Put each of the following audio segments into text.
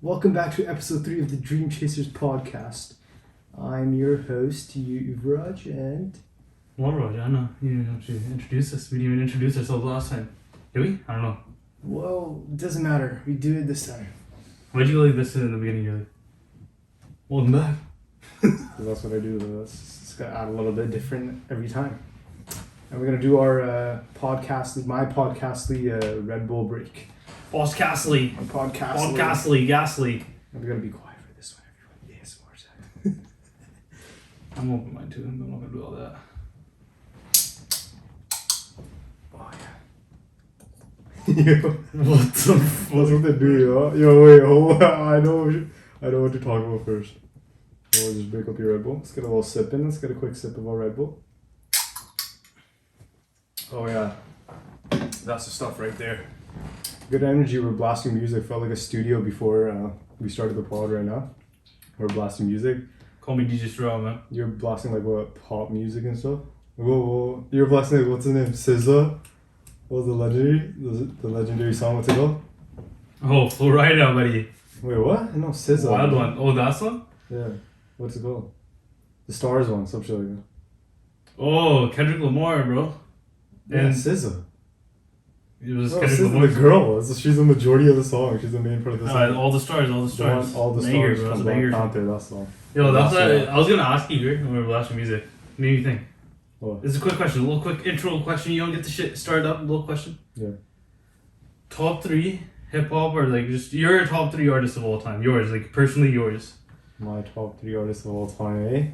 Welcome back to episode 3 of the Dreamchaserz podcast. I'm your host, Yuvraj, and... Lavraj, I don't know. You have to introduce us. We didn't even introduce ourselves last time. Did we? I don't know. Well, it doesn't matter. We do it this time. Why'd you like this in the beginning? You're like, welcome back. That's what I do. It's got to add a little bit different every time. And we're going to do our my podcastly Red Bull break. Podcastly. Podcastly. Gasly. And we're going to be quiet for this one, everyone. ASMR side. I'm open mind too. I'm not going to do all that. Oh, yeah. What the fuck? That's what they do, yo. Yo, wait, hold on. I know what to talk about first. We'll just break up your Red Bull. Let's get a little sip in. Let's get a quick sip of our Red Bull. Oh, yeah. That's the stuff right there. Good energy. We're blasting music. Felt like a studio before we started the pod right now. We're blasting music. Call me DJ Straw, man. You're blasting like what? Pop music and stuff? Whoa. You're blasting like, what's his name? SZA? What was the legendary? The legendary song? What's it called? Oh, flow right now, buddy. Wait, what? No, SZA. Wild one. Oh, that one? Yeah. What's it called? The Stars one, some shit like that. Oh, Kendrick Lamar, bro. Yeah, And SZA. it was No, Kendrick SZA, Lamar. the girl. She's the majority of the song. She's the main part of the song. All the stars. All the Banger, stars bro. from It's a banger. Black Panther, that song. Yo, that's what Yeah. I was gonna ask you here when we were blasting music. What do you think? What? It's a quick question, a little quick intro question. You don't get the shit started up. A little question. Yeah. Top 3 hip hop, or like just your top 3 artists of all time. Yours, like personally yours. My top 3 artists of all time, eh?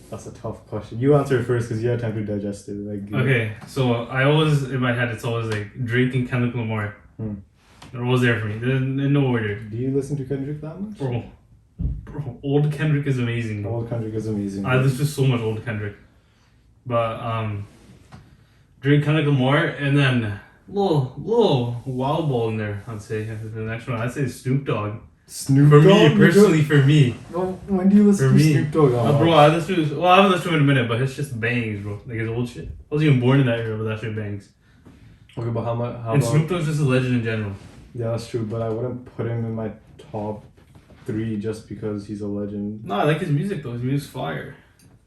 That's a tough question. You answer it first because you had time to digest it. Like. Okay, so I always in my head it's always like Drake and Kendrick Lamar. They're always there for me. They're in no order. Do you listen to Kendrick that much? Bro, old Kendrick is amazing. Bro. Old Kendrick is amazing. I listen to so much old Kendrick, but Drake, Kendrick Lamar, and then little wild ball in there. I'd say the next one. I'd say Snoop Dogg. Snoop For Dogg? me personally, for me. Well, when do you listen For to me. Snoop Dogg? Bro, I haven't listened to him in a minute, but it's just bangs, bro. Like his old shit. I wasn't even born in that era, but that shit bangs. Okay, but how And about... Snoop Dogg's just a legend in general. Yeah, that's true, but I wouldn't put him in my top 3 just because he's a legend. No, I like his music though. His music's fire.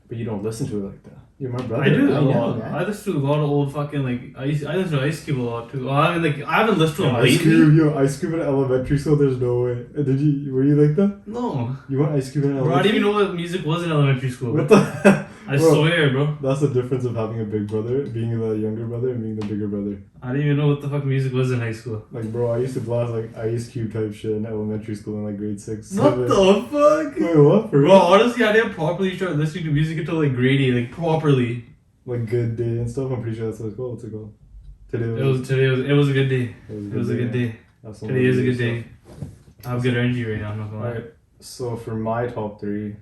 But you don't listen to it like that. You're my brother. I do a know, lot. man. I listen to a lot of old fucking like I listen to Ice Cube a lot too. Well, I mean, I haven't listened to him Ice lately. Cube, Ice Cube in elementary school, there's no way. Were you like that? No, You want Ice Cube in bro, I elementary? didn't even know what music was in elementary school. What the? I Bro, swear, bro. That's the difference of having a big brother, being the younger brother, and being the bigger brother. I didn't even know what the fuck music was in high school. Like, bro, I used to blast like Ice Cube type shit in elementary school in like grade 6. What 7. the fuck? Wait, what? For Bro, real? honestly, I didn't properly start listening to music until like grade 8, like properly. Like Good Day and stuff. I'm pretty sure that's what it's called. What's it called? Today It was a good day. It It was a good day. That's one Today of is a the good day. I have good energy right now. I'm not gonna lie. Alright, so for my top 3,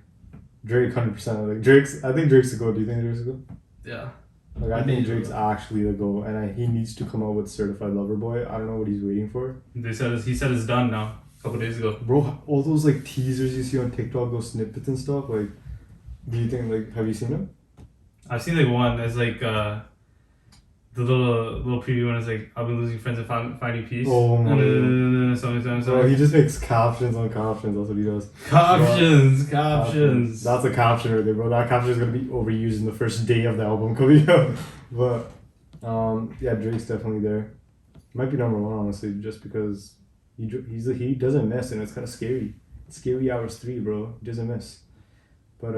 Drake 100%. Like I think Drake's the GOAT. Do you think Drake's the GOAT? Yeah. Like I think Drake's actually the GOAT, and he needs to come out with Certified Lover Boy. I don't know what he's waiting for. He said it's done now. A couple days ago. Bro, all those like teasers you see on TikTok, those snippets and stuff. Like, do you think have you seen them? I've seen like one. It's like the little preview one is like I've been losing friends and finding peace. Oh my Something. Bro, he just makes captions on captions. That's what he does. Captions. That's a caption right there, bro. That caption is gonna be overused in the first day of the album coming out. But yeah, Drake's definitely there. Might be number 1 honestly, just because he doesn't miss, and it's kind of scary. It's Scary Hours 3, bro. He doesn't miss. But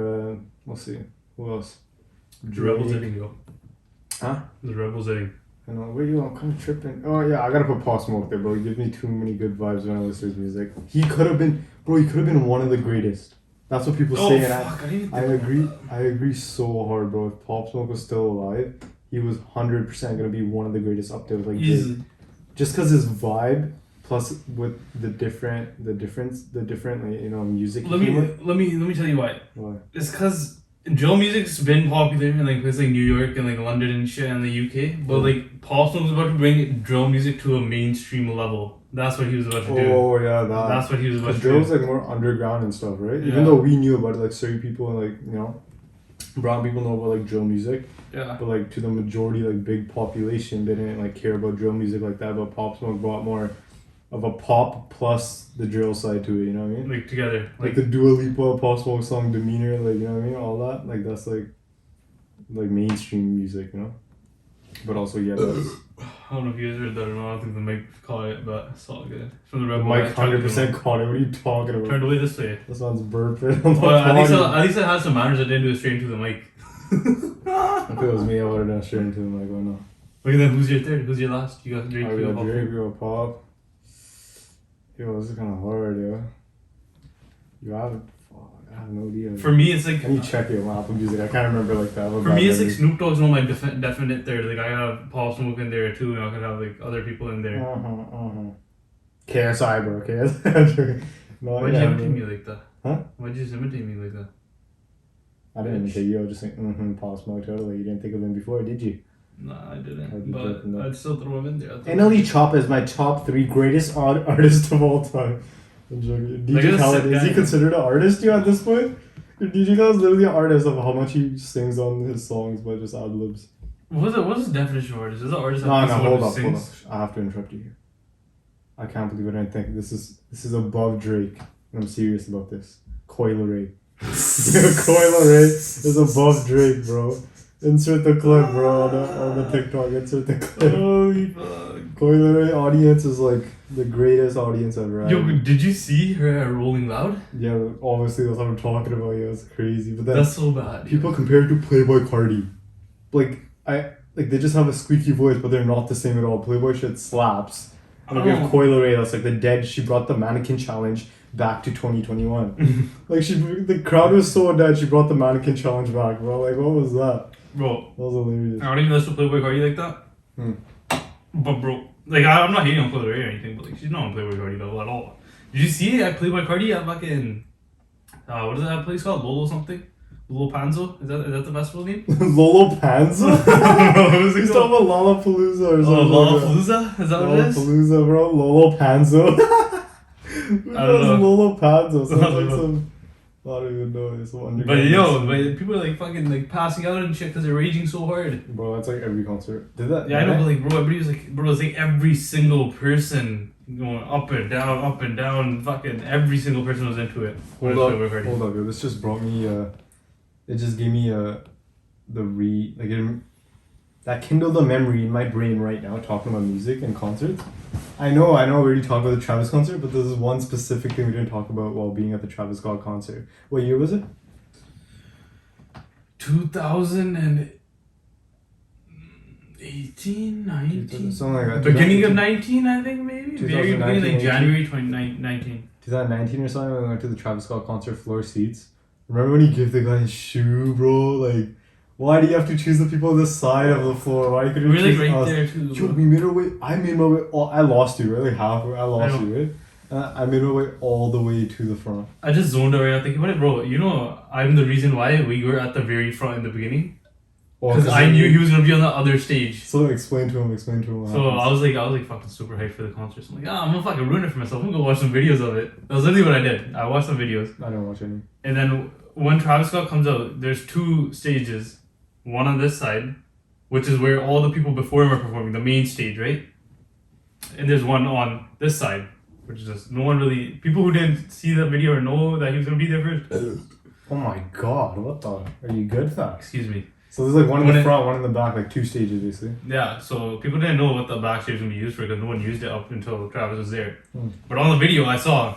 we'll see. Who else? The Rebels hitting, yo. Huh? The Rebels hitting. I know. Where you? I'm kind of tripping. Oh yeah, I gotta put Pop Smoke there, bro. He gives me too many good vibes when I listen to his music. He could have been one of the greatest. That's what people say, and I agree so hard, bro. If Pop Smoke was still alive, he was 100% gonna be one of the greatest up there with like Drake. Just because his vibe, plus with the different like, music. Let me tell you why. Why? It's because drill music's been popular in like places like New York and like London and shit and the UK, but like Pop Smoke was about to bring drill music to a mainstream level. That's what he was about to do. Oh yeah, that's what he was about to do. Drill's like more underground and stuff, right? Yeah. Even though we knew about it, like certain people and like brown people know about like drill music. Yeah. But like to the majority, like big population, they didn't like care about drill music like that. But Pop Smoke brought more of a pop plus the drill side to it. You know what I mean? Like together. Like the Dua Lipa Post Smoke song Demeanor, like you know what I mean? All that, like that's like mainstream music, you know. But also that's I don't know if you guys heard that or not. I don't think the mic caught it, but it's all good. From the the Rebel. mic 100% caught it. What are you talking about? Turned away this way. That sounds burping. On the Well, at potty. least I had some manners. I didn't do it straight into the mic. If it was me, I would have done straight into the mic. Why not? Okay, then who's your third? Who's your last? You got Drake. I got Drake, we got Pop. Yo, this is kind of hard, yo. You have it. I have no idea. For me, it's like. I need to check it on Apple Music. I can't remember like that. For me, it's like Snoop Dogg's one of my definite third. Like I have Paul Smoke in there too, and I could have like other people in there. KSI, bro. KSI. No, Why'd you imitate me like that? Huh? Why'd you just imitate me like that? I didn't imitate you. I was just saying, Paul Smoke. Totally. You didn't think of him before, did you? Nah, I I'd didn't. be joking, But though. I'd still throw him in there. NLE Choppa is my top 3 greatest artists of all time. I'm joking. Like, DJ that's Khaled, sick is he guy. considered an artist at this point? DJ Khaled's literally an artist of how much he sings on his songs by just ad libs. What's his definition of artist? Is an artist No, that hold up. sings? I have to interrupt you here. I can't believe I didn't think this is above Drake. And I'm serious about this. Coil Ray. Coil Ray is above Drake, bro. Insert the clip, bro, on the TikTok. Insert the clip. Holy fuck. Coil Ray audience is like the greatest audience ever. Yo, did you see her Rolling Loud? Yeah, obviously that's what I'm talking about. Yeah, it's crazy. But then That's so bad. people compare it to Playboy Cardi. They just have a squeaky voice, but they're not the same at all. Playboy shit slaps. And we have Coil Ray, that's like the dead. She brought the mannequin challenge back to 2021. The crowd was so dead. She brought the mannequin challenge back, bro. Like, what was that? Bro, That was hilarious. I don't even listen to Playboy Cardi like that. But bro, like I'm not hating on Playboy or anything, but like she's not on Playboy Cardi level at all. Did you see at Playboy Cardi at fucking what is that place called? Lolo something? Lolo Panzo? Is that the festival name? Lolo Panza? He's talking about Lollapalooza or something. Lollapalooza? Is that what it is? Lollapalooza, bro. Lolo Panzo. Who I don't knows know. Lolo Panzo? Sounds I like don't know. some. I don't even know. It's some But underground. yo, but people are like fucking like passing out and shit because they're raging so hard. Bro, that's like every concert. Did that? Yeah, I know, but like bro, everybody was like, bro, it's like every single person going up and down, fucking every single person was into it. Hold up, yo. This just brought me. It just gave me that kindled a memory in my brain right now talking about music and concerts. I know we already talked about the Travis concert, but this is one specific thing we didn't talk about while being at the Travis Scott concert. What year was it? 2018, 19? Something like that. Beginning of 19, I think maybe? Very 2019, beginning, like January 2019. 2019 or something when we went to the Travis Scott concert floor seats. Remember when he gave the guy his shoe, bro? Like, why do you have to choose the people on the side of the floor? Why couldn't you We're like choose right us? there too. Yo, we made our way. I made my way. I lost you, right? Like halfway. I lost know. you, right? I made my way all the way to the front. I just zoned out right now thinking about it, bro. You know, I'm the reason why we were at the very front in the beginning. Because I knew he was gonna be on the other stage. So explain to him. What So happens. I was like fucking super hyped for the concert. So I'm like, I'm gonna fucking ruin it for myself. I'm gonna go watch some videos of it. That was literally what I did. I watched some videos. I didn't watch any. And then when Travis Scott comes out, there's 2 stages. One on this side, which is where all the people before him are performing, the main stage, right? And there's one on this side, which is just no one really. People who didn't see the video or know that he was gonna be there first. Oh my god! What the? Are you good, Fax? Excuse me. So there's like one in the front, one in the back, like 2 stages basically. Yeah, so people didn't know what the backstage was gonna be used for because no one used it up until Travis was there. Hmm. But on the video, I saw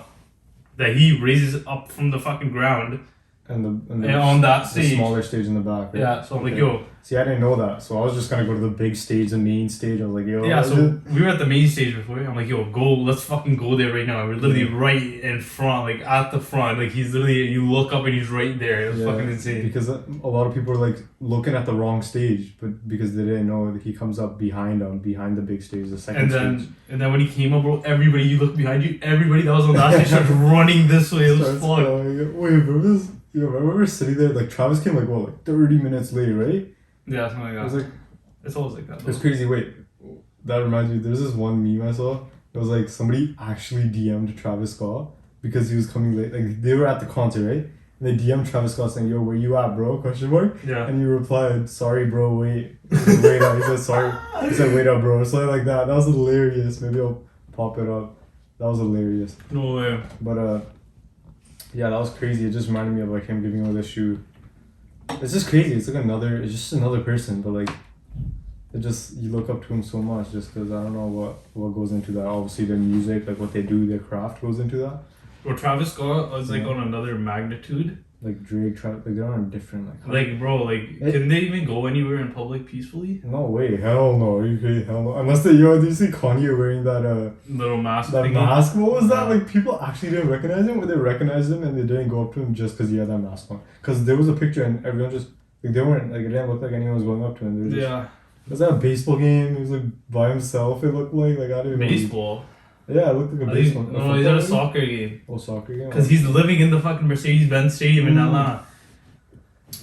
that he raises up from the fucking ground And on that the stage. smaller stage in the back. Right? Yeah, so I'm like, Okay. yo. See, I didn't know that, so I was just gonna go to the big stage, the main stage. I was like, yo. Yeah, what is so it? we were at the main stage before. I'm like, yo, let's fucking go there right now. And we're literally right in front, like at the front. Like he's literally, you look up and he's right there. It was fucking insane. Because a lot of people are like looking at the wrong stage, but because they didn't know that he comes up behind the big stage, the second stage. And then when he came up, bro, everybody, you look behind you, everybody that was on that stage starts running this way. It was Starts fun. going, wait, bro, this. Yo, I remember sitting there, like Travis came like 30 minutes later, right? Yeah, something like that. It was like, It's always like that. it was crazy. Wait, that reminds me. There's this one meme I saw. It was like somebody actually DM'd Travis Scott because he was coming late. Like they were at the concert, right? And they DM'd Travis Scott saying, "Yo, where you at, bro?" Question mark. Yeah. And he replied, "Sorry, bro. Wait, wait up." He said, "Sorry." He said, "Wait up, bro." Something like that. That was hilarious. Maybe I'll pop it up. That was hilarious. No way. But yeah, that was crazy. It just reminded me of like him giving away the shoe. It's just crazy. It's like it's just another person, but like, you look up to him so much just because I don't know what goes into that. Obviously, their music, like what they do, their craft goes into that. Well, Travis Scott was like on another magnitude. Like Drake, like they're on a different can they even go anywhere in public peacefully? No way, hell no. Are you crazy? Hell no. Unless did you see Kanye wearing that little mask? That mask. What was that? Like people actually didn't recognize him, or they recognized him and they didn't go up to him just because he had that mask on. Because there was a picture and everyone just like they weren't like it didn't look like anyone was going up to him. They were just, was that a baseball game? He was like by himself. It looked like I don't even know. Baseball. Yeah, it looked like a baseball. No, he's at a soccer game. Oh, soccer game. Because he's living in the fucking Mercedes-Benz Stadium in Atlanta.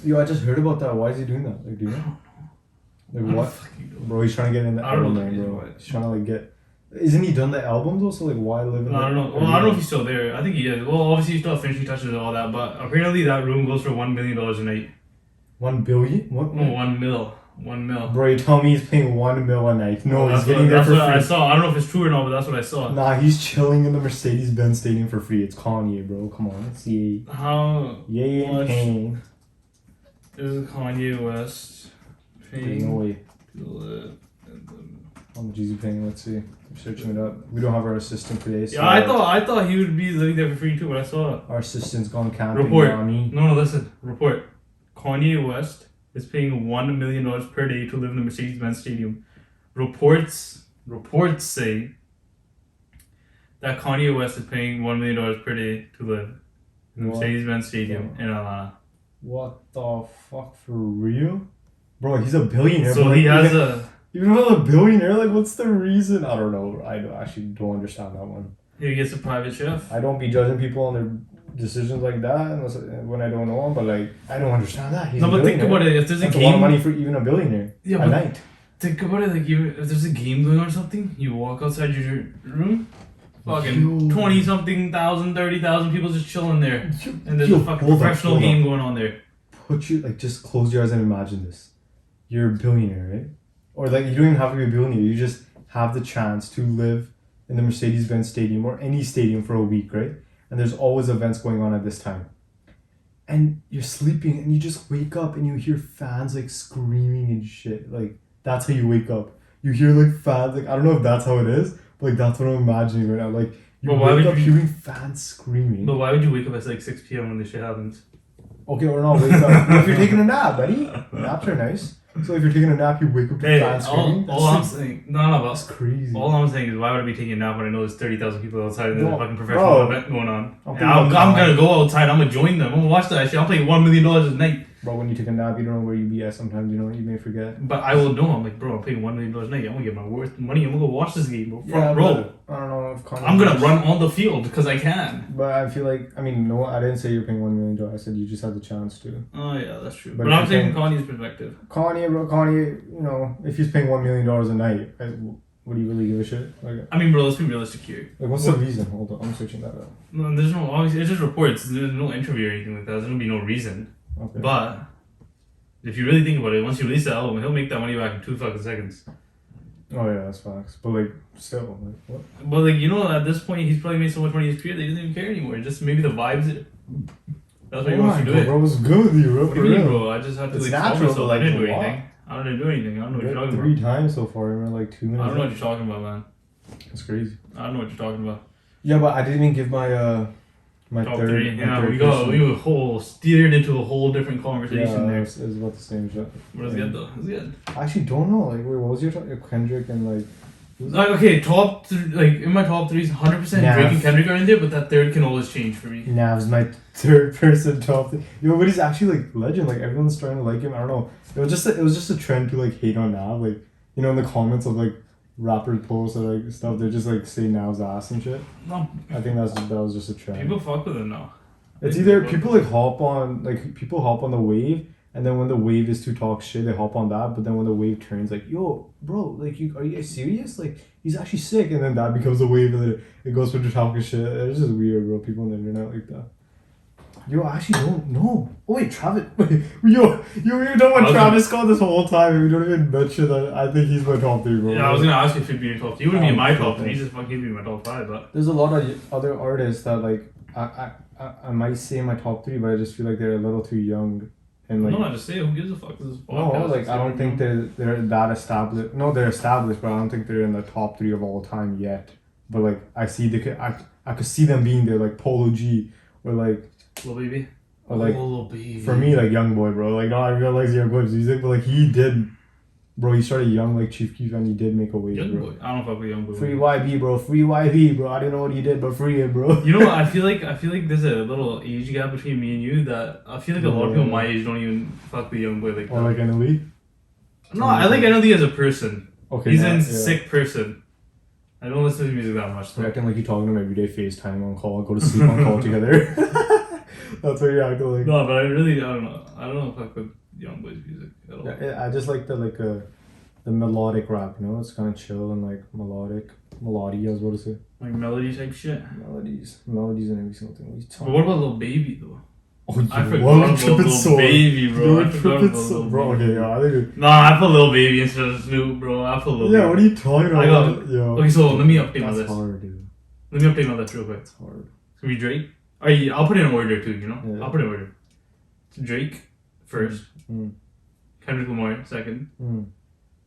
Yo, I just heard about that. Why is he doing that? Like, do you know? Like what? Bro, he's trying to get in the album, bro. He's trying to like get. Isn't he done the album though? So like, why live in? I don't know. Well, I don't know if he's still there. I think he is. Well, obviously he's still finishing touches and all that, but apparently that room goes for $1 million a night. 1 billion? What? No, 1 mil. 1 mil. Bro, you tell me he's paying 1 mil a night. No, he's getting there for free. I saw. I don't know if it's true or not, but that's what I saw. Nah, he's chilling in the Mercedes-Benz Stadium for free. It's Kanye, bro. Come on, let's see. How much is Kanye West paying? No way. How much is he paying? Let's see. I'm searching it up. We don't have our assistant today. So yeah, I thought he would be living there for free too, but I saw it. Our assistant's gone camping. Report. No, listen. Report. Kanye West is paying $1 million per day to live in the Mercedes-Benz Stadium. Reports say that Kanye West is paying $1 million per day to live in the Mercedes-Benz Stadium in Atlanta. What the fuck, for real? Bro, he's a billionaire. So he has a... Even if I'm a billionaire, like, what's the reason? I don't know. I actually don't understand that one. He gets a private chef. I don't be judging people on their decisions like that unless when I don't know them, but like I don't understand that. He's but think about it. If there's a game, a lot of money for even a billionaire. Yeah, at night. Think about it. Like if there's a game going on or something, you walk outside your room, fucking 20-something thousand, 30,000 people just chilling there, and there's a fucking professional game going on there. Just close your eyes and imagine this. You're a billionaire, right? Or like you don't even have to be a billionaire. You just have the chance to live in the Mercedes-Benz Stadium or any stadium for a week, right? And there's always events going on at this time. And you're sleeping and you just wake up and you hear fans like screaming and shit. Like that's how you wake up. You hear like fans, like I don't know if that's how it is, but like that's what I'm imagining right now. Like you wake up hearing fans screaming. But why would you wake up at like 6 p.m. when this shit happens? Okay, or not wake up. If you're taking a nap, buddy. Naps are nice. So if you're taking a nap, you wake up to fans screaming. All I'm saying, that's crazy. All I'm saying is, why would I be taking a nap when I know there's 30,000 people outside and there's a fucking professional event going on? I'm gonna go outside. I'm gonna join them. I'm gonna watch that shit. I'm paying $1 million a night. Bro, when you take a nap, you don't know where you be at. Sometimes you may forget. But I will know. I'm like, bro, I'm paying $1 million a night. I'm gonna get my worth money. I'm gonna go watch this game, bro. Yeah, bro. I don't know if Kanye I'm gonna run on the field because I can. But I feel like, no, I didn't say you're paying $1 million. I said you just had the chance to. Oh yeah, that's true. But I'm saying from Kanye's perspective. Kanye, if he's paying $1 million a night, what do you really give a shit? Like, I mean, bro, let's be realistic here. Like, what's the reason? Hold on, I'm searching that up. No, there's no, obviously, it's just reports. There's no interview or anything like that. There's gonna be no reason. Okay. But if you really think about it, once you release the album, he'll make that money back in 2 fucking seconds. Oh yeah, that's facts. But like, still, like, what? But like, at this point, he's probably made so much money in his career that he doesn't even care anymore. Just maybe the vibes. That's what he wants to do. Bro, what's good with you, bro? What do you mean, bro? I just have to it's natural to like I didn't do anything. I didn't know what you're talking about. 3 times so far, we're like 2 minutes. I don't know what you're talking about, man. That's crazy. I don't know what you're talking about. Yeah, but I didn't even give my my top third. 3. Yeah, we steered into a whole different conversation there. It was about the same shit. But it's good though. It's good. I actually don't know. Like, wait, what was your Kendrick and like? Okay, top 3, like in my top 3, 100% Drake and Kendrick are in there, but that third can always change for me. Nav's my third person top 3. Yo, but he's actually like legend. Like everyone's starting to like him. I don't know. It was just a trend to like hate on Nav. Like, in the comments of like rappers posts or like stuff, they just like say Nav's ass and shit. No, I think that was just a trend. People fuck with him now. It's either people hop on the wave. And then when the wave is to talk shit, they hop on that. But then when the wave turns, like, yo, bro, like, are you guys serious? Like, he's actually sick. And then that becomes a wave, and then it goes for talking shit. It's just weird, bro. People on the internet like that. Yo, I actually don't know. Oh wait, Travis. Wait, yo, you were talking about Travis Scott this whole time, and we don't even mention that. I think he's my top 3, bro. Yeah, I was gonna ask you if he'd be in your top 3. He wouldn't be in my top 3. He's just fucking be in my top 5. But there's a lot of other artists that like I might say in my top 3, but I just feel like they're a little too young. And like, no, I just say who gives a fuck? This is no, like I don't think they're that established. No, they're established, but I don't think they're in the top 3 of all time yet. But like I could see them being there, like Polo G or like Lil Baby. Or like Lil Baby. For me, like Youngboy, bro. Like not everyone likes Youngboy's music, but like he did, bro. He started young like Chief Keef, and he did make a wave, bro. Boy. I don't fuck with Youngboy. Free YB, bro. Free YB, bro. I didn't know what he did, but free him, bro. You know what? I feel like there's a little age gap between me and you that I feel like a lot of people my age don't even fuck with Youngboy like that. Or like NLE. No, I like NLE as a person. Okay. He's a sick person. I don't listen to his music that much. You're acting like you talking to him every day, FaceTime on call, go to sleep on call together. That's what you're acting like. No, but I don't know. I don't know if I fuck with Youngboy's music at all. Yeah, I just like the melodic rap, you know? It's kind of chill and like melodic. Melody, I was about to say. Like melody type shit? Melodies and every single thing. What are you talking But what about Lil Baby though? Oh, you I forgot about Lil Baby, bro. You're tripping so, bro. Okay, yeah, I think. Nah, I put Lil Baby instead of Snoop, bro. I put Lil Baby. Yeah, what are you talking about? Okay, so let me update my list. That's hard, dude. Let me update my list real quick. It's hard. It's gonna be Drake. I'll put it in order too, you know? Yeah. I'll put it in order. Drake first. Mm. Kendrick Lamar second. Mm.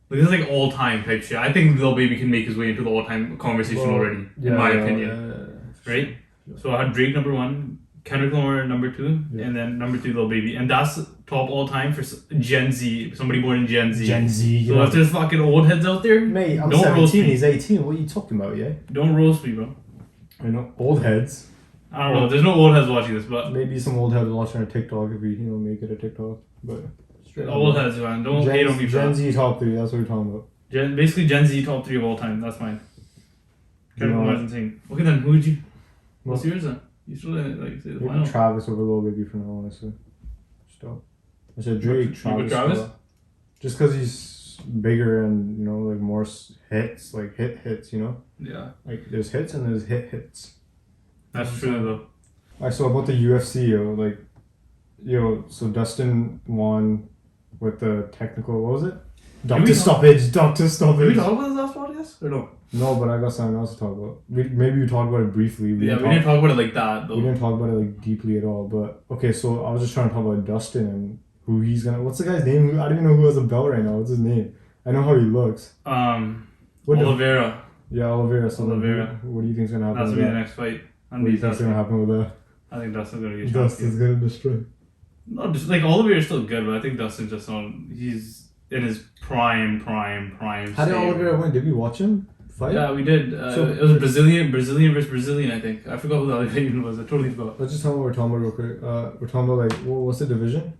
Like, this is like all time type shit. I think Lil Baby can make his way into the all time conversation already, in my opinion. Right? So I had Drake number 1, Kendrick Lamar number 2, and then number 3 Lil Baby. And that's top all time for Gen Z, somebody born in Gen Z. Gen Z. So if there's fucking old heads out there, mate, I'm don't 17, he's 18. What are you talking about, yeah? Don't roast me, bro. I know, old heads. I don't know. There's no old heads watching this, but maybe some old heads watching a TikTok if we, make it a TikTok. But old heads, man. Don't hate on me for that. Gen Z top 3, that's what we're talking about. Basically Gen Z top 3 of all time. That's mine. Kendrick Lamar's insane. Okay, then who would you? What's yours then? You still didn't say the final. Travis over Lil Baby for now, honestly. Stop. I said Drake. Travis? Just because he's bigger and like more hits, like hits, Yeah. Like there's hits and there's hits. That's true though. Alright, so about the UFC, so Dustin won with the technical. What was it? Doctor stoppage. Did we talk about this last podcast or no? No, but I got something else to talk about. Maybe we talked about it briefly. We didn't talk about it like that though. We didn't talk about it like deeply at all. But okay, so I was just trying to talk about Dustin and who he's gonna. What's the guy's name? I don't even know who has a belt right now. What's his name? I know how he looks. Oliveira. Yeah, Oliveira. So Oliveira. What do you think's gonna happen? That's gonna be the next fight. What do you think's gonna happen with that? I think Dustin's gonna get Dustin's gonna destroy. No, just like Oliveira's still good, but I think Dustin's just on. He's in his prime. How did Oliveira win? Did we watch him fight? Yeah, we did. It was Brazilian versus Brazilian, I think. I forgot who the other guy even was. I totally forgot. Let's just tell me what we're talking about real quick. We're talking about what's the division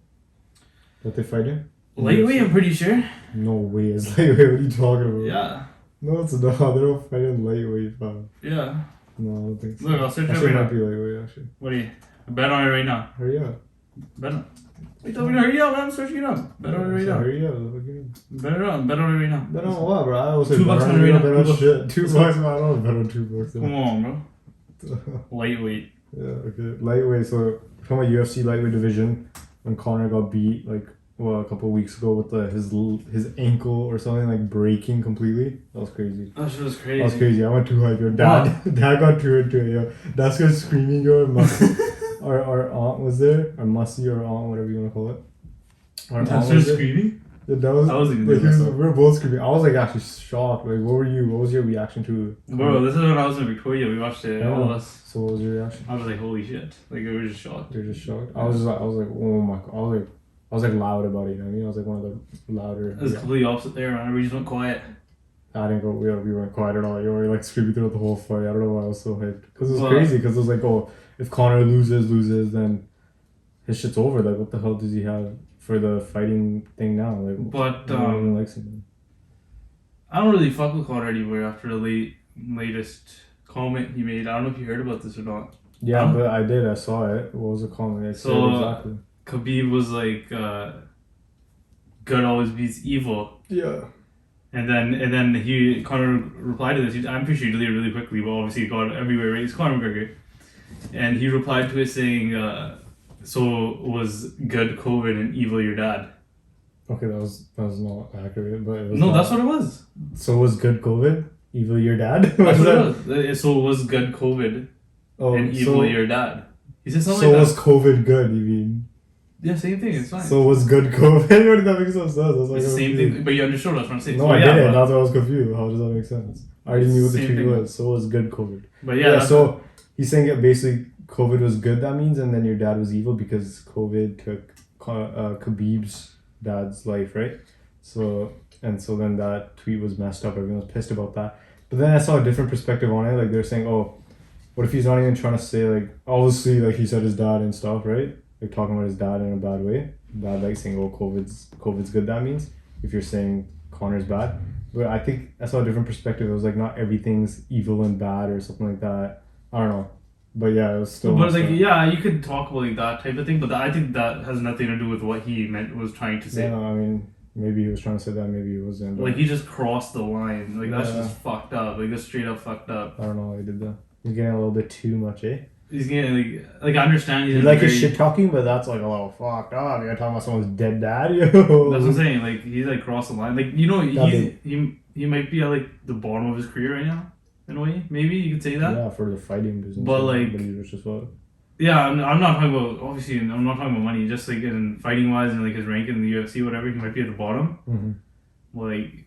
that they fight in? Lightweight, I'm pretty sure. No way, it's lightweight. What are you talking about? Yeah. No, it's not. They don't fight in lightweight, fam. Yeah. No, I don't think so. Look, I'll search it right now. Might be lightweight, actually. What do you? Bet on it right now. Hurry up. Bet on. You told me to hurry up, I'm searching it up. Bet on it right now. Hurry up. Bet it on. Bet on it right now. Bet on what, bro? I always say $2 on it right now. Bet on shit. $2, man. I don't bet on $2. Come on, bro. Lightweight. Yeah, okay. Lightweight. So, from a UFC lightweight division, when Conor got beat, a couple of weeks ago with his ankle or something, breaking completely. That was crazy. That shit was crazy. That was crazy. I went too hype, yo. Dad got too into it, yo. Dad started screaming, yo. Our aunt was there. Our mussy or aunt, whatever you want to call it. Our aunt was screaming? Yeah, that was, I wasn't even we were both screaming. I was actually shocked. What was your reaction to it? Bro, this is when I was in Victoria. We watched it. All of us. So what was your reaction? I was like, holy shit. We were just shocked. You were just shocked? I was like, oh my god. I was loud about it, you know what I mean? I was one of the louder. It was completely opposite there, man. We just went quiet. I didn't go, we weren't quiet at all. You were screaming throughout the whole fight. I don't know why I was so hyped. Because it was crazy, because it was if Conor loses, then his shit's over. What the hell does he have for the fighting thing now? But, no one even likes him. I don't really fuck with Conor anymore after the latest comment he made. I don't know if you heard about this or not. Yeah, but I did. I saw it. What was the comment? Exactly. Khabib was good always beats evil. Yeah. And then Conor replied to this. I'm pretty sure he deleted it really quickly, but obviously it got everywhere, right? It's Conor McGregor. And he replied to it saying, So was good COVID and evil your dad? Okay, that was not accurate, but it was No, not. that's what it was. So was good COVID evil your dad? That's what it was. So was good COVID and evil your dad? He said something so like was that. COVID good? You mean? Yeah, same thing. It's fine. So was good COVID? What did that make sense? That's like It's the same thing, but you understood what I'm saying. No, So, I yeah, didn't. but- That's why I was confused. How does that make sense? I already knew what the Same tweet thing. was. So was good COVID. But yeah, that's so he's saying it basically COVID was good. That means, and then your dad was evil because COVID took Khabib's dad's life, right? So then that tweet was messed up. Everyone was pissed about that. But then I saw a different perspective on it. Like they're saying, oh, what if he's not even trying to say like obviously like he said his dad and stuff, right? Like talking about his dad in a bad way. Bad like saying oh COVID's good. That means if you're saying Connor's bad. But I think I saw a different perspective. It was like not everything's evil and bad or something like that. I don't know. But yeah, it was still. But like, yeah, you could talk about like that type of thing, but I think that has nothing to do with what he was trying to say. Yeah, I mean, maybe he was trying to say that, maybe he wasn't. Like, he just crossed the line. Like, that's Yeah. just fucked up. Like, that's straight up fucked up. I don't know why he did that. He's getting a little bit too much, eh? He's getting, like I understand he's You in like very, his shit talking, but that's like a little fucked up. You're talking about someone's dead dad, yo. That's what I'm saying. Like, he's like crossed the line. Like, you know, Yeah, he might be at like the bottom of his career right now, in a way. Maybe you could say that. Yeah, for the fighting business. But, like- but he's rich as fuck. Yeah, I'm not talking about, obviously, I'm not talking about money. Just like in fighting wise and like his rank in the UFC, whatever, he might be at the bottom. Mm-hmm. Like,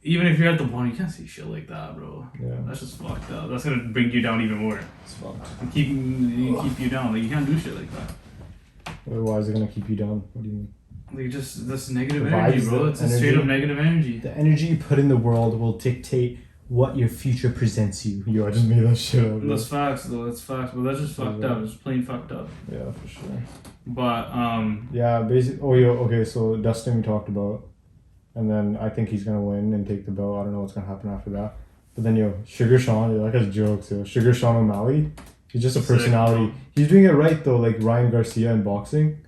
even if you're at the bottom, you can't say shit like that, bro. Yeah, That's just fucked up. That's gonna bring you down even more. it's fucked. And keep you down. Like, you can't do shit like that. Why is it gonna keep you down? What do you mean? Like, just this negative The energy, vibes, bro. the It's a straight up energy. negative energy. The energy you put in the world will dictate what your future presents you. Yo, I just made that shit up. Bro. That's facts, though. That's facts. But that's just fucked up. It's plain fucked up. Yeah, for sure. But Yeah, basically. Oh, yo, okay. So Dustin we talked about, and then I think he's gonna win and take the belt. I don't know what's gonna happen after that. But then yo, Sugar Sean, yo, that guy's jokes. Yo, Sugar Sean O'Malley, he's just a Sick, personality. bro. He's doing it right though, like Ryan Garcia in boxing.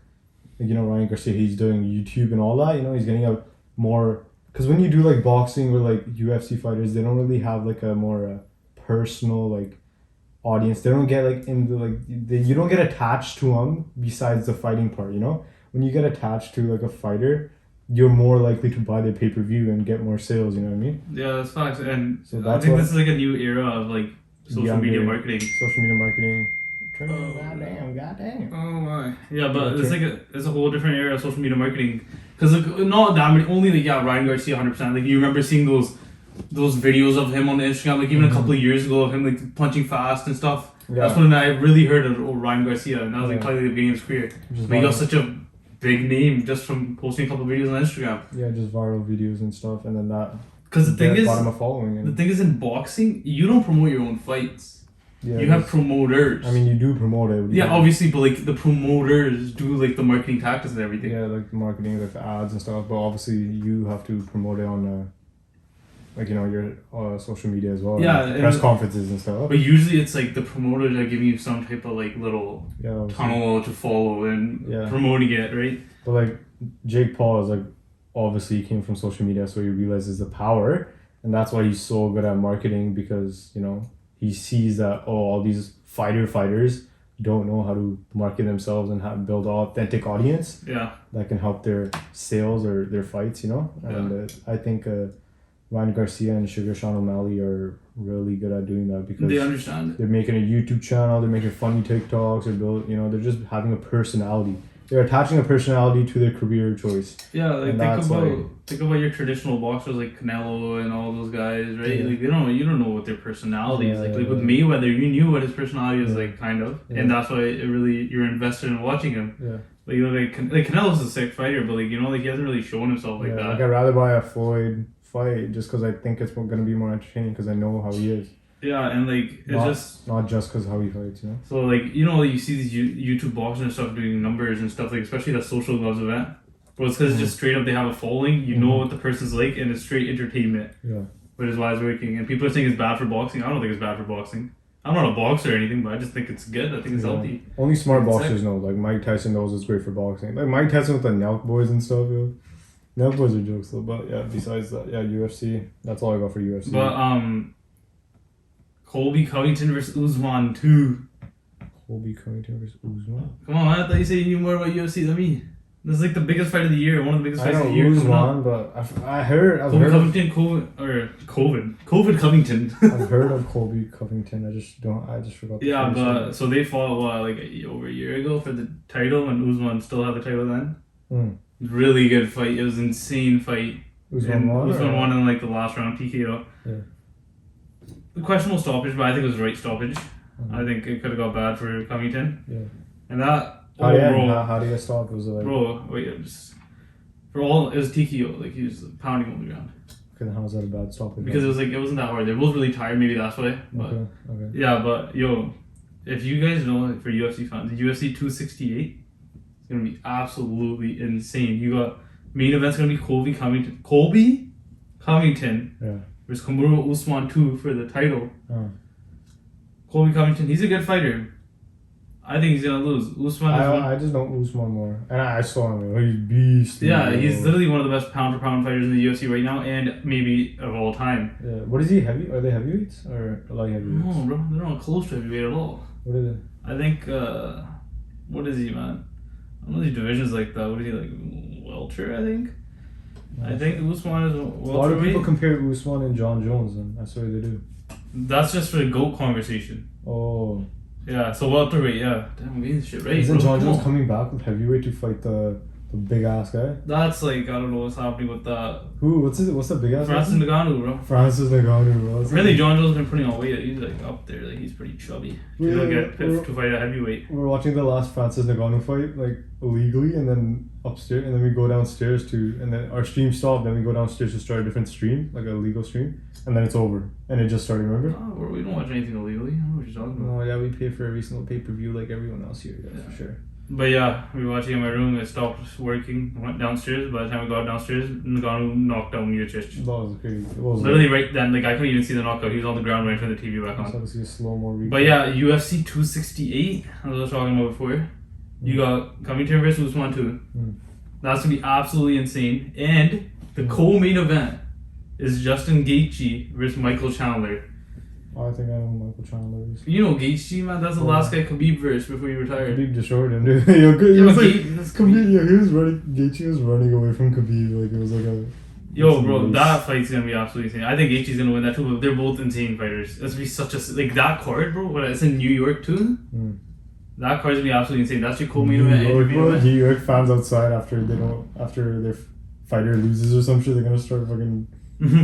Like, you know, Ryan Garcia, he's doing YouTube and all that. You know, he's getting a more. Because when you do like boxing with like UFC fighters, they don't really have like a more personal like audience. They don't get like in the like you don't get attached to them besides the fighting part. You know, when you get attached to like a fighter, you're more likely to buy their pay-per-view and get more sales. You know what I mean? yeah, that's facts. And So I that's think what- this is like a new era of like social media Younger- marketing. Social media marketing. Goddamn. Oh my. Yeah, but Yeah, it's like it's a whole different era of social media marketing. Because like not that many, only like Ryan Garcia 100%. Like you remember seeing those videos of him on Instagram, like even a couple of years ago of him like punching fast and stuff. Yeah. That's when I really heard of Ryan Garcia, and that was like Yeah. probably the beginning of his career. Just But he got viral. such a big name just from posting a couple of videos on Instagram. Yeah, just viral videos and stuff, and then that. Because the thing is, bottom of following. the And, thing is in boxing, you don't promote your own fights. yeah, You have just- promoters. I mean, you do promote it. yeah, obviously, but like the promoters do like the marketing tactics and everything. Yeah, like the marketing, like the ads and stuff. But obviously, you have to promote it on, like you know, your social media as well. Yeah, like and- press conferences and stuff. But usually it's like the promoters are giving you some type of like little Yeah, obviously. tunnel to follow and Yeah. promoting it, right? But like Jake Paul is like obviously he came from social media, so he realizes the power, and that's why he's so good at marketing because you know he sees that all these fighters don't know how to market themselves and build an authentic audience Yeah. that can help their sales or their fights, you know. And I think Ryan Garcia and Sugar Sean O'Malley are really good at doing that because They understand. they're making a YouTube channel, they're making funny TikToks, they're just having a personality. They're attaching a personality to their career choice. Yeah, like And that's think about your traditional boxers like Canelo and all those guys, right? Yeah. Like you don't know what their personality is. Like with Yeah. Mayweather, you knew what his personality was Yeah. like, kind of, Yeah. and that's why you're invested in watching him. Yeah. Like you know, like Canelo's a sick fighter, but like you know, like he hasn't really shown himself like Yeah, that. like I'd rather buy a Floyd fight just because I think it's going to be more entertaining because I know how he is. Yeah, and like it's Not just. not just because how he fights, you know. So like you know you see these YouTube boxers and stuff doing numbers and stuff like especially that social gloves event, but it's because it's just straight up they have a following. You know what the person's like, and it's straight entertainment, Yeah. which is why it's working. And people are saying it's bad for boxing. I don't think it's bad for boxing. I'm not a boxer or anything, but I just think it's good. I think it's Yeah. healthy. Only smart It's boxers know. Like Mike Tyson knows it's great for boxing. Like Mike Tyson with the Nelk boys and stuff, yo. Nelk boys are jokes though, but yeah. Besides that, yeah, UFC. That's all I got for UFC. But Colby Covington versus Usman 2. Colby Covington versus Usman. Come on, I thought you said you knew more about UFC than me. This is like the biggest fight of the year, one of the biggest I fights know of the year. Usman, but I've heard Colby of, Covington, COVID Covington. I've heard of Colby Covington. I just forgot. Yeah, but so they fought over a year ago for the title, and Usman still had the title then. Really good fight. It was an insane fight. Usman won in like the last round TKO. Yeah. The questionable stoppage, but I think it was the right stoppage. I think it could have got bad for Covington. Yeah. And that. How do you get stopped? Was it like? Bro, wait, it was TKO. Like he was pounding on the ground. Okay, then how was that a bad stoppage? Because it wasn't that hard. They're both really tired. Maybe that's why. But okay. yeah, but yo, if you guys know, for UFC fans, the UFC 268 is gonna be absolutely insane. You got main event's gonna be Colby Covington. Yeah. Versus Kamaru Usman 2 for the title. Colby Covington, he's a good fighter. I think he's gonna lose. Usman. I just know Usman more, and I saw him. He's beast. Yeah, he's literally one of the best pound for pound fighters in the UFC right now, and maybe of all time. Yeah. What is he heavy? Are they heavyweights or light heavyweights? No, bro, they're not close to heavyweight at all. What are they? I think. What is he, man? I don't know these divisions like that. What is he like? Welter, I think. I think Usman is welterweight. A lot of people compare Usman and John Jones, and that's what they do. That's just for the GOAT conversation. Oh. Yeah, so welterweight, yeah. Damn, we this shit right. Isn't John Jones coming back with heavyweight to fight the big ass guy? That's like, I don't know what's happening with that. Who? What's the big ass guy? Francis Ngannou, bro. Francis Ngannou, bro. Really, John Jones has been putting on weight. He's like up there, like he's pretty chubby. He'll get picked to fight a heavyweight. We're watching the last Francis Ngannou fight, like illegally, and then upstairs, and then we go downstairs and then our stream stopped, then we go downstairs to start a different stream, like a legal stream, and then it's over. And it just started, remember? Oh, we don't watch anything illegally. I don't know what you're talking about. Oh, yeah, we pay for every single pay-per-view like everyone else here, yeah, for sure. But yeah, we were watching in my room, it stopped working, went downstairs. By the time we got downstairs, Ngannou knocked down Yuvraj. That was crazy. It was literally right then, like I couldn't even see the knockout. He was on the ground right in front of the TV back on. I saw a slow-mo replay. But yeah, UFC 268, as I was talking about before, you got Covington versus Usman 2. That's gonna be absolutely insane. And the co-main event is Justin Gaethje versus Michael Chandler. Oh, I think I know who Michael Chandler is. You know Gaethje, man. That's the last guy Khabib versus before he retired. Khabib destroyed him, dude. He was running. Gaethje was running away from Khabib, like it was like a. Yo, bro, that fight's gonna be absolutely insane. I think Gaethje's gonna win that too, but they're both insane fighters. It's gonna be such a that card, bro. What it's in New York too. That card's gonna be absolutely insane. That's your co-main event. New York fans outside after their fighter loses or some shit, they're gonna start fucking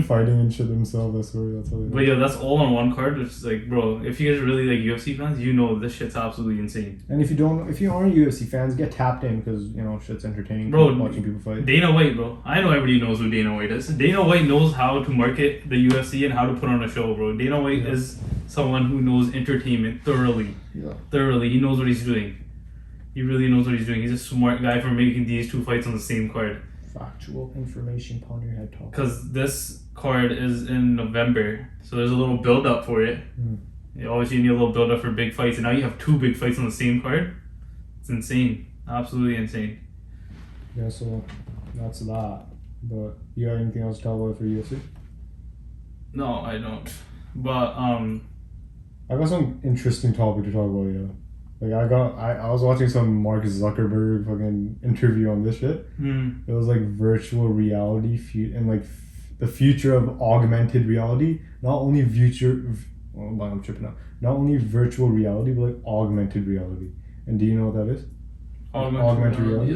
fighting and shit themselves. I swear, that's how they do. But yeah, that's all on one card, which is like, bro, if you guys are really like UFC fans, you know this shit's absolutely insane. And if you aren't UFC fans, get tapped in because shit's entertaining. Bro, watching people fight. Dana White, bro. I know everybody knows who Dana White is. Dana White knows how to market the UFC and how to put on a show, bro. Dana White is someone who knows entertainment thoroughly. Yeah. Thoroughly. He knows what he's doing. He really knows what he's doing. He's a smart guy for making these two fights on the same card. Factual information upon your head talk. Because this card is in November, so there's a little build up for it. Obviously, you need a little build up for big fights, and now you have two big fights on the same card. It's insane, absolutely insane. Yeah, so that's that. But you got anything else to talk about for UFC? No, I don't. But I got some interesting topic to talk about. Yeah. Like I was watching some Mark Zuckerberg fucking interview on this shit. It was like virtual reality and like the future of augmented reality. Not only I'm tripping out. Not only virtual reality, but like augmented reality. And do you know what that is? Augmented reality.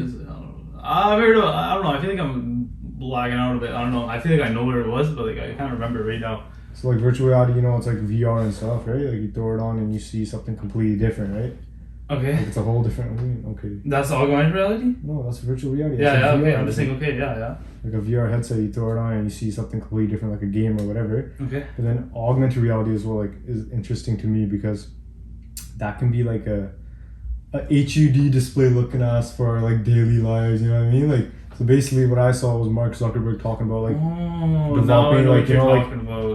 I've heard of it. I don't know. I feel like I'm blagging out of it. I don't know. I feel like I know what it was, but like I can't remember right now. So like virtual reality, it's like VR and stuff, right? Like you throw it on and you see something completely different, right? Okay. Like it's a whole different. Okay. That's augmented reality? No, that's virtual reality. Yeah, okay. I'm just saying, okay, yeah. Like a VR headset, you throw it on and you see something completely different, like a game or whatever. Okay. But then augmented reality as well, like, is interesting to me because that can be like a HUD display looking at us for our like daily lives. You know what I mean? Like, so basically, what I saw was Mark Zuckerberg talking about like developing like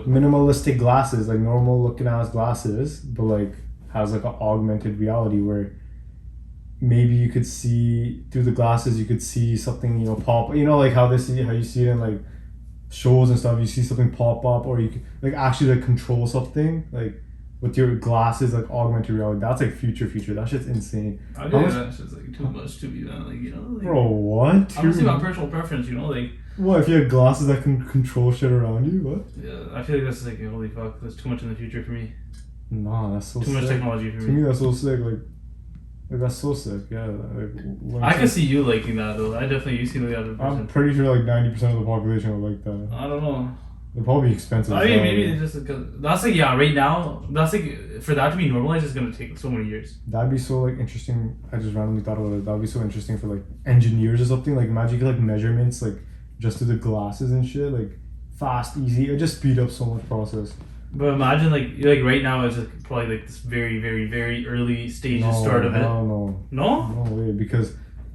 minimalistic glasses, like normal looking ass glasses, but like has like an augmented reality where maybe you could see through the glasses, you could see something pop. Like how you see it in like shows and stuff. You see something pop up, or you could like actually like control something like with your glasses, like augmented reality. That's like future. That shit's insane. I do that shit's like too much to be done. Like, you know, like, bro, what? I'm just saying my personal preference, you know, like. What if you had glasses that can control shit around you? What? Yeah, I feel like that's like holy fuck. That's too much in the future for me. Nah, that's so too sick. much technology for me. To me, that's so sick. Like that's so sick. Yeah. Like, I can see you liking that though. I definitely you seem like the other person. I'm pretty sure like 90% of the population would like that. I don't know. It'd probably be expensive. I mean, maybe it's just that's like right now. That's like for that to be normalized is gonna take so many years. That'd be so like interesting. I just randomly thought about it. That'd be so interesting for like engineers or something. Like imagine you get like measurements like just through the glasses and shit. Like fast, easy. It just speed up so much process. But imagine like right now it's like probably like this very very very early stage start of it. No way, because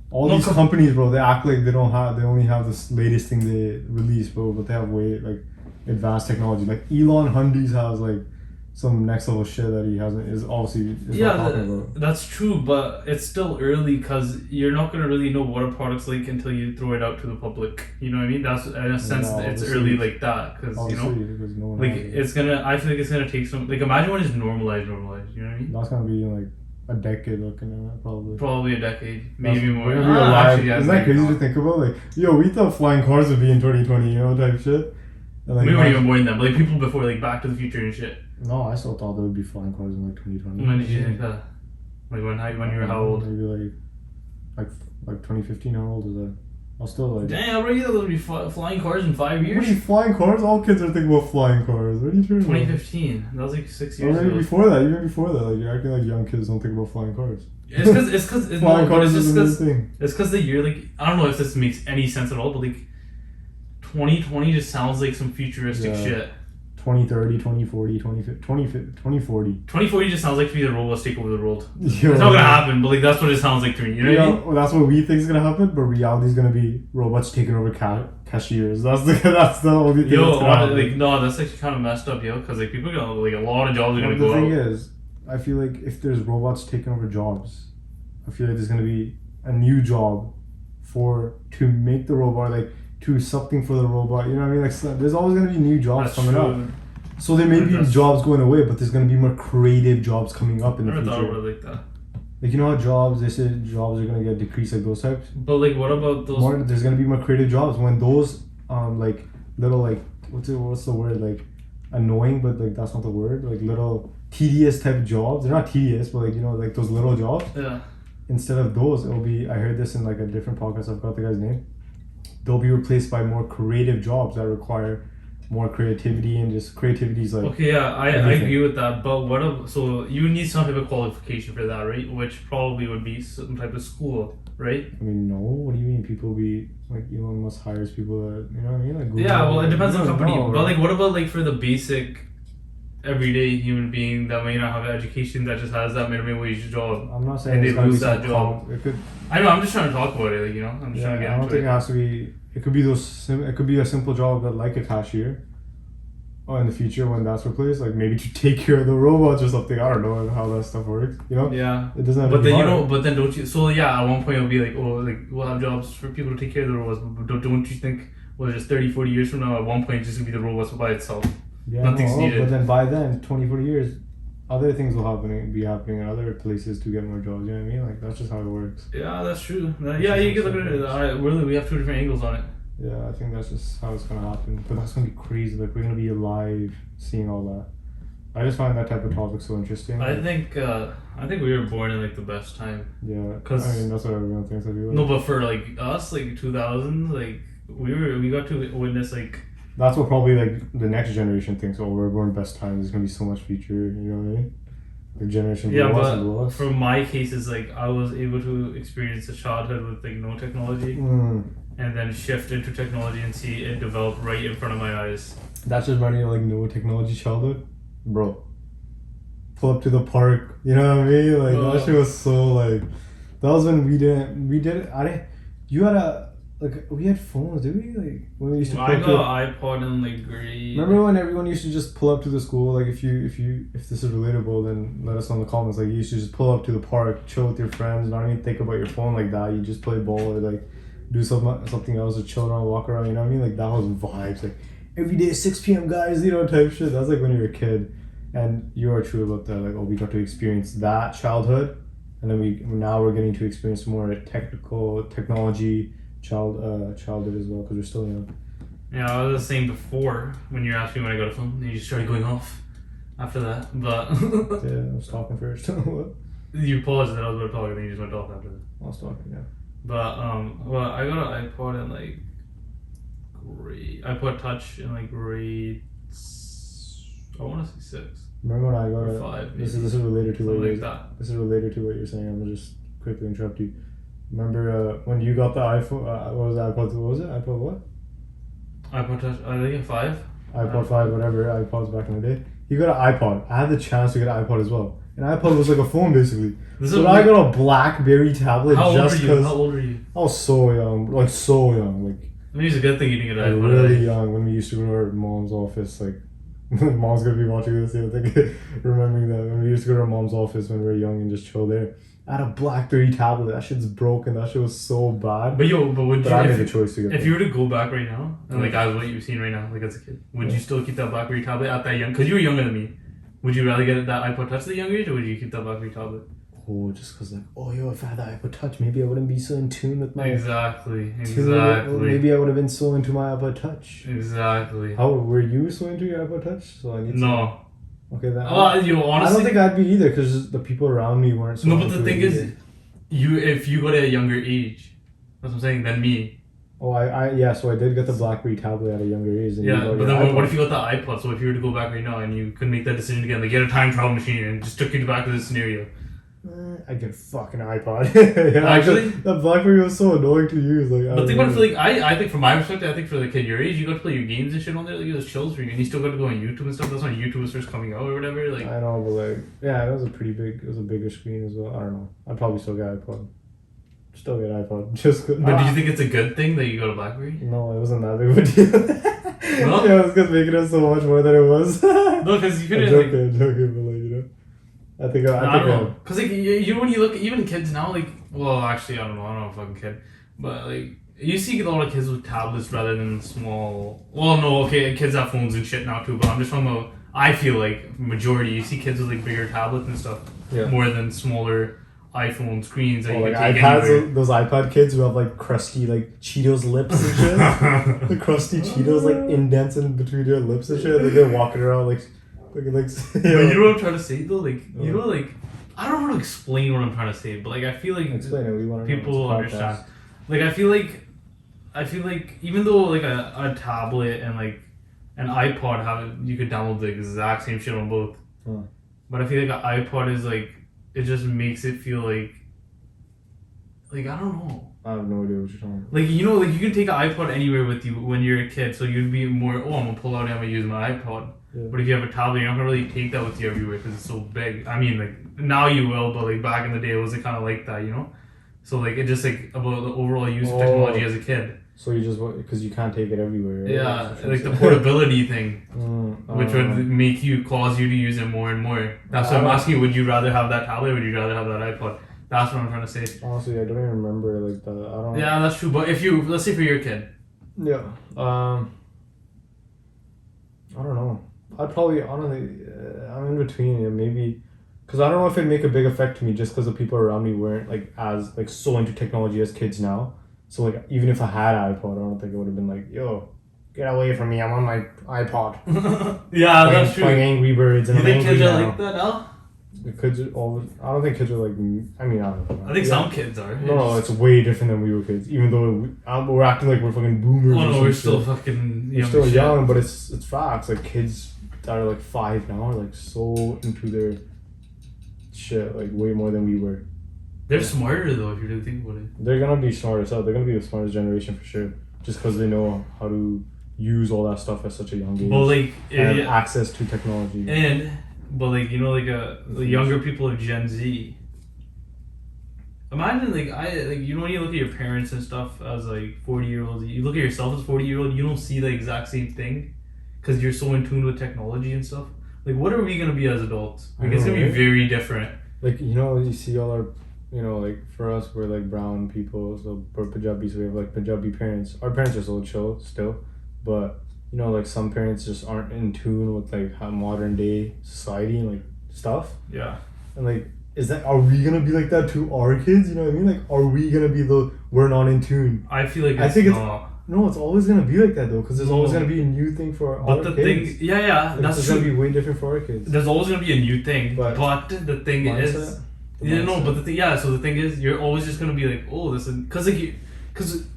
all these No, companies, bro, they act like they only have this latest thing they release, bro, but they have way like advanced technology. Like Elon Hyundai's has like some next level shit that he hasn't is obviously not talking about. That's true, but it's still early because you're not gonna really know what a product's like until you throw it out to the public. You know what I mean? That's in a sense it's early like that because you know, because no one like it's gonna. I feel like it's gonna take some. Like imagine when it's normalized. You know what I mean? That's gonna be in like a decade looking at it, probably. Probably a decade, maybe more. Actually, isn't that crazy to think about? Like, yo, we thought flying cars would be in 2020, you know, type shit. And, like, we weren't even born then, but like people before, like Back to the Future and shit. No, I still thought there would be flying cars in like 2020. When did you think that? Like when you were how old? Maybe like 2015. How old was that? I was still like. Damn, bro, you thought there would be flying cars in 5 years? What are you, flying cars? All kids are thinking about flying cars. What are you trying 2015. That was like 6 years maybe ago. before that, even before that, like you're acting like young kids don't think about flying cars. It's because flying cars is a new thing. It's because the year, like, I don't know if this makes any sense at all, but like 2020 just sounds like some futuristic shit. 2030, 2040, 2040. 2040 just sounds like to be the robots take over the world. Yo, it's not gonna happen, but like that's what it sounds like to me. You know what I mean? Well, that's what we think is gonna happen, but reality is gonna be robots taking over cashiers. That's the only thing. Yo, like no, that's actually kind of messed up, yo, because like people are gonna like a lot of jobs are gonna go out. The thing is, I feel like if there's robots taking over jobs, I feel like there's gonna be a new job to make the robot like. To something for the robot, you know what I mean? Like, so there's always gonna be new jobs coming up. So there may be jobs going away, but there's gonna be more creative jobs coming up in the future. I never thought about it like that. Like, you know how jobs, they say jobs are gonna get decreased, like those types. But like, what about those? There's gonna be more creative jobs when those like little like what's the word, like annoying, but like that's not the word. Like little tedious type jobs. They're not tedious, but like, you know, like those little jobs. Yeah. Instead of those, it'll be. I heard this in like a different podcast. I forgot the guy's name. They'll be replaced by more creative jobs that require more creativity, and just creativity is like. Okay, yeah, I agree with that. But so you need some type of qualification for that, right? Which probably would be some type of school, right? I mean, no. What do you mean? People be like Elon Musk hires people that, you know what I mean? Like Google, yeah, well, it depends on the company. No, but like, what about like for the basic, everyday human being that may not have an education that just has that minimum wage job? I'm not saying and they lose that job. It could. I know. I'm just trying to talk about it. Like, you know, I'm just trying to get I don't into think it has to be. It could be those. It could be a simple job that like a cashier. Or in the future when that's replaced, like maybe to take care of the robots or something. I don't know how that stuff works. You know. Yeah. It doesn't have but to be then hard. But then don't you? So yeah, at one point it'll be like, oh, like we'll have jobs for people to take care of the robots. But don't you think? Well, just 30, 40 years from now, at one point it's just gonna be the robots by itself. Yeah. Nothing's needed. But then by then, 20, 40 years. Other things will be happening in other places to get more jobs. You know what I mean? Like that's just how it works. Yeah, that's true. Yeah, you can look at it. Really, we have two different angles on it. Yeah, I think that's just how it's gonna happen. But that's gonna be crazy. Like we're gonna be alive seeing all that. I just find that type of topic so interesting. I think we were born in like the best time. Yeah, because I mean that's what everyone thinks. I feel like. No, but for like us, like 2000s, like we got to witness like. That's what probably like the next generation thinks. Oh, we're born best times. There's gonna be so much future. You know what I mean? The generation below us and below us. For my case, is like I was able to experience a childhood with like no technology, and then shift into technology and see it develop right in front of my eyes. That's just running like no technology childhood, bro. Pull up to the park. You know what I mean? Like that shit was so like. That was when we did it. You had a. Like we had phones, did we? Like when we used to. I got an iPod in like grade. Remember when everyone used to just pull up to the school? Like if this is relatable, then let us know in the comments. Like you used to just pull up to the park, chill with your friends, not even think about your phone like that. You just play ball or like do something else, or chill around, walk around. You know what I mean? Like that was vibes. Like every day at 6 p.m. guys, you know, type shit. That's like when you were a kid. And you are true about that. Like, oh, we got to experience that childhood, and then now we're getting to experience more technology childhood as well because we're still young. Yeah, I was saying before when you asked me when I got a phone, and you just started going off after that. But yeah, I was talking first. What? You paused and I was about to talk, and then you just went off after that. I was talking, yeah. But well, I got an iPod in like iPod Touch in like grade. I want to say 6. Remember when I got Or it? 5. This is related to what Something you're like that. This is related to what you're saying. I'm gonna just quickly interrupt you. Remember when you got the iPhone? What was it? iPod? What was it? iPod what? iPod Touch. I think a 5. iPod 5, whatever. iPods back in the day. You got an iPod. I had the chance to get an iPod as well. An iPod was like a phone basically. So I got a BlackBerry tablet just because. How old are you? I was so young, like so young, like. I mean, it's a good thing you didn't get an iPod. Really young when we used to go to our mom's office, like. Mom's gonna be watching this, I think, remembering that when we used to go to our mom's office when we were young and just chill there. I had a BlackBerry tablet. That shit's broken. That shit was so bad. But would you? I made the choice to get. If you were to go back right now and like as what you've seen right now, like as a kid, would you still keep that BlackBerry tablet at that young? Because you were younger than me. Would you rather get that iPod Touch at the younger age, or would you keep that BlackBerry tablet? Oh, just because like, oh yo, if I had that iPod Touch, maybe I wouldn't be so in tune with my. Exactly. Maybe I would have been so into my iPod Touch. Exactly. How were you so into your iPod Touch? So I need. No. Okay, that. Honestly, I don't think I'd be either because the people around me weren't. So no, but the thing is, if you got at a younger age, that's what I'm saying, than me. Oh, so I did get the BlackBerry tablet at a younger age. And yeah, but then what if you got the iPod? So if you were to go back right now and you could make that decision again, like you had a time travel machine and just took you back to this scenario. I'd get a fucking iPod. Yeah, actually, the BlackBerry was so annoying to use. Like, but think about it. For like, I think from my perspective, I think for the kid your age, you got to play your games and shit on there. Like it was chills for you, and you still got to go on YouTube and stuff. That's when YouTube was first coming out or whatever. Like I know, but like, yeah, it was a pretty big. It was a bigger screen as well. I don't know. I'd probably still get iPod. Still get iPod. Just. But do you think it's a good thing that you got a BlackBerry? No, it wasn't that big of a deal. No? Yeah, I was just making it so much more than it was. No, because you couldn't. I'm joking, but like, you know. I think I don't know. Because like you know when you look even kids now, like, well actually I don't know a fucking kid, but like you see a lot of kids with tablets rather than small. Well, no, okay, kids have phones and shit now too, but I'm just talking about. I feel like majority you see kids with like bigger tablets and stuff more than smaller iPhone screens that you like can take iPads, anywhere. those iPod kids who have like crusty like Cheetos lips and shit. The crusty Cheetos like indents in between their lips and shit. Like they're walking around like. But you know what I'm trying to say though, like you know, like I don't know how to explain what I'm trying to say, but like I feel like explain it. We want people will understand. Like I feel like even though like a tablet and like an iPod you could download the exact same shit on both, but I feel like an iPod is like it just makes it feel like I don't know. I have no idea what you're talking about. Like you know, like you can take an iPod anywhere with you when you're a kid, so you'd be more. Oh, I'm gonna pull out and I'm gonna use my iPod. Yeah. But if you have a tablet, you're not gonna really take that with you everywhere because it's so big. I mean, like now you will, but like back in the day, it wasn't kind of like that, you know. So like it just like about the overall use of technology as a kid. So you just because you can't take it everywhere. Right? Yeah, like the portability thing, which would cause you to use it more and more. That's why I'm asking you: would you rather have that tablet or would you rather have that iPod? That's what I'm trying to say. Honestly, I don't even remember like that. I don't. Yeah, that's true. But if you let's say for your kid. Yeah. I don't know. I'd probably honestly, I'm in between and maybe, cause I don't know if it'd make a big effect to me just cause the people around me weren't like as like so into technology as kids now. So like even if I had an iPod, I don't think it would have been like, yo, get away from me! I'm on my iPod. Yeah, that's true. Playing Angry Birds and you think kids are like that now? The kids are always. I don't think kids are like. I mean, I don't know. I think some kids are. No, it's way different than we were kids. Even though we're acting like we're fucking boomers. Oh no, we're still fucking. We're still young, but it's facts. Like kids that are like 5 now are like so into their shit, like way more than we were. They're smarter though, if you really think about it. They're gonna be smart as hell. They're gonna be the smartest generation for sure, just because they know how to use all that stuff at such a young age. Well, like and access to technology. But like you know, like the younger people of Gen Z. Imagine like you know when you look at your parents and stuff as like 40-year-olds, you look at yourself as 40-year-old, you don't see the exact same thing, because you're so in tune with technology and stuff. Like what are we gonna be as adults? Like it's gonna be very different. Like you know you see all our, you know, like for us we're like brown people, so we're Punjabi, so we have like Punjabi parents. Our parents are so chill still, but you know, like some parents just aren't in tune with like how modern day society and like stuff. Yeah. And like, are we gonna be like that to our kids? You know what I mean? Like, are we gonna be we're not in tune? I feel like no, it's always gonna be like that though, because there's always gonna be a new thing for our kids. But the thing, yeah, like, that's it's true. Gonna be way different for our kids. There's always gonna be a new thing, but the thing is, but the thing, so the thing is, you're always just gonna be like, oh, this is because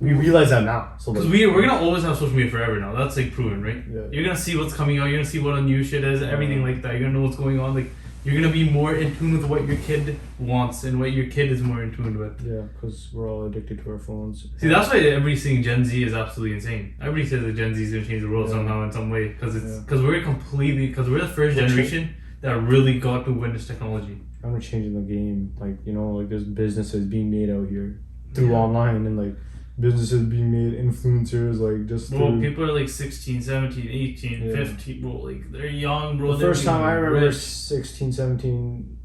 we realize that now. So because we're gonna always have social media forever now. That's like proven, right? Yeah. You're gonna see what's coming out. You're gonna see what a new shit is, everything like that. You're gonna know what's going on. Like you're gonna be more in tune with what your kid wants and what your kid is more in tune with. Yeah, because we're all addicted to our phones. See, that's why everybody's saying Gen Z is absolutely insane. Everybody says that Gen Z is gonna change the world somehow in some way because we're the first generation that really got to witness technology. I'm changing the game. Like, you know, like there's businesses being made out here through online, and like businesses being made, influencers, like just people are like 16, 17, 18, 15, bro, like they're young, bro. The first time I remember 16, 17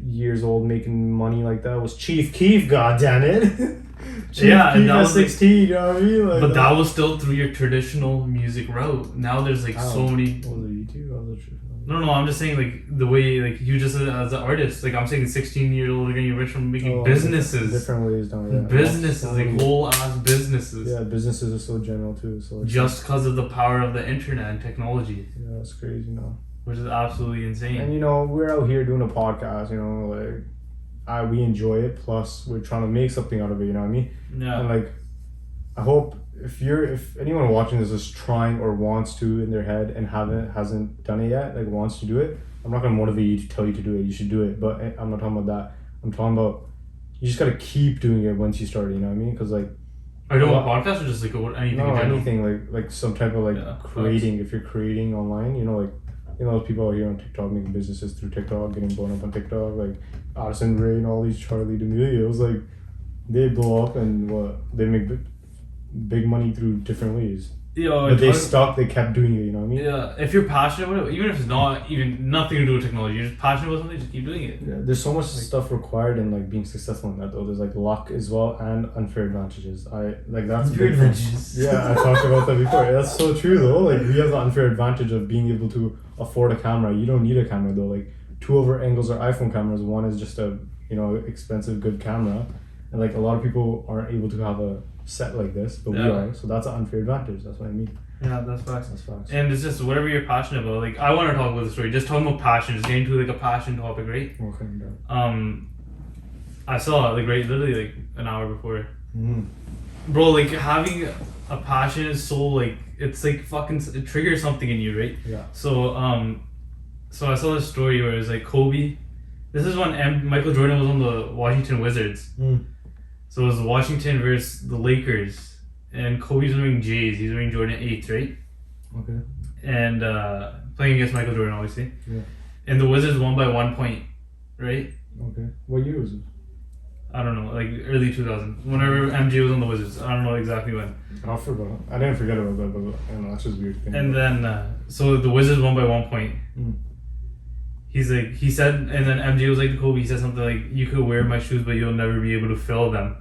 years old making money like that was Chief Keef, goddammit. Chief Keef at 16, you know what I mean? Like, but that was still through your traditional music route. Now there's like so many. Was it YouTube? No, I'm just saying like the way like you just as an artist, like I'm saying 16-year-old are getting rich from making businesses. Different ways now, yeah. Businesses, like whole ass businesses. Yeah, businesses are so general too. So like, just because of the power of the internet and technology. Yeah, it's crazy now. Which is absolutely insane. And you know, we're out here doing a podcast, you know, like we enjoy it, plus we're trying to make something out of it, you know what I mean? Yeah. And like I hope if anyone watching this is trying or wants to in their head and hasn't done it yet, like wants to do it, I'm not gonna motivate you to tell you to do it. You should do it, but I'm not talking about that. I'm talking about you just gotta keep doing it once you start. You know what I mean? Because like, are you doing a podcast or just like anything? No, anything like some type of creating. If you're creating online, you know, like those people out here on TikTok making businesses through TikTok, getting blown up on TikTok, like Addison Rae and all these Charlie D'Amelio. Like they blow up and they make big money through different ways. Yeah, but they kept doing it, you know what I mean? Yeah, if you're passionate about it, even if it's not even nothing to do with technology, you're just passionate about something, just keep doing it. Yeah, there's so much stuff required in like being successful in that though. There's like luck as well and unfair advantages. That's unfair advantages. Yeah, I talked about that before. That's so true though. Like we have the unfair advantage of being able to afford a camera. You don't need a camera though. Like two of our angles are iPhone cameras. One is just a expensive good camera, and like a lot of people aren't able to have a set like this, but we are, so that's an unfair advantage. That's what I mean. Yeah, that's facts. And it's just whatever you're passionate about. Like I want to talk about the story. Just talking about passion, just getting to like a passion topic, right? Okay. I saw like literally like an hour before. Bro, like having a passion is so like it's like fucking it triggers something in you, right? Yeah. So so I saw this story where it was like Kobe. This is when Michael Jordan was on the Washington Wizards. So it was Washington versus the Lakers, and Kobe's wearing J's. He's wearing Jordan 8s, right? Okay. And playing against Michael Jordan, obviously. Yeah. And the Wizards won by 1 point, right? Okay. What year was it? I don't know, like early 2000. Whenever MJ was on the Wizards, I don't know exactly when. I forgot. I didn't forget about that, but I don't know, that's just weird thing. And then, so the Wizards won by 1 point. He said, and then MJ was like to Kobe, he said something like, "You could wear my shoes, but you'll never be able to fill them."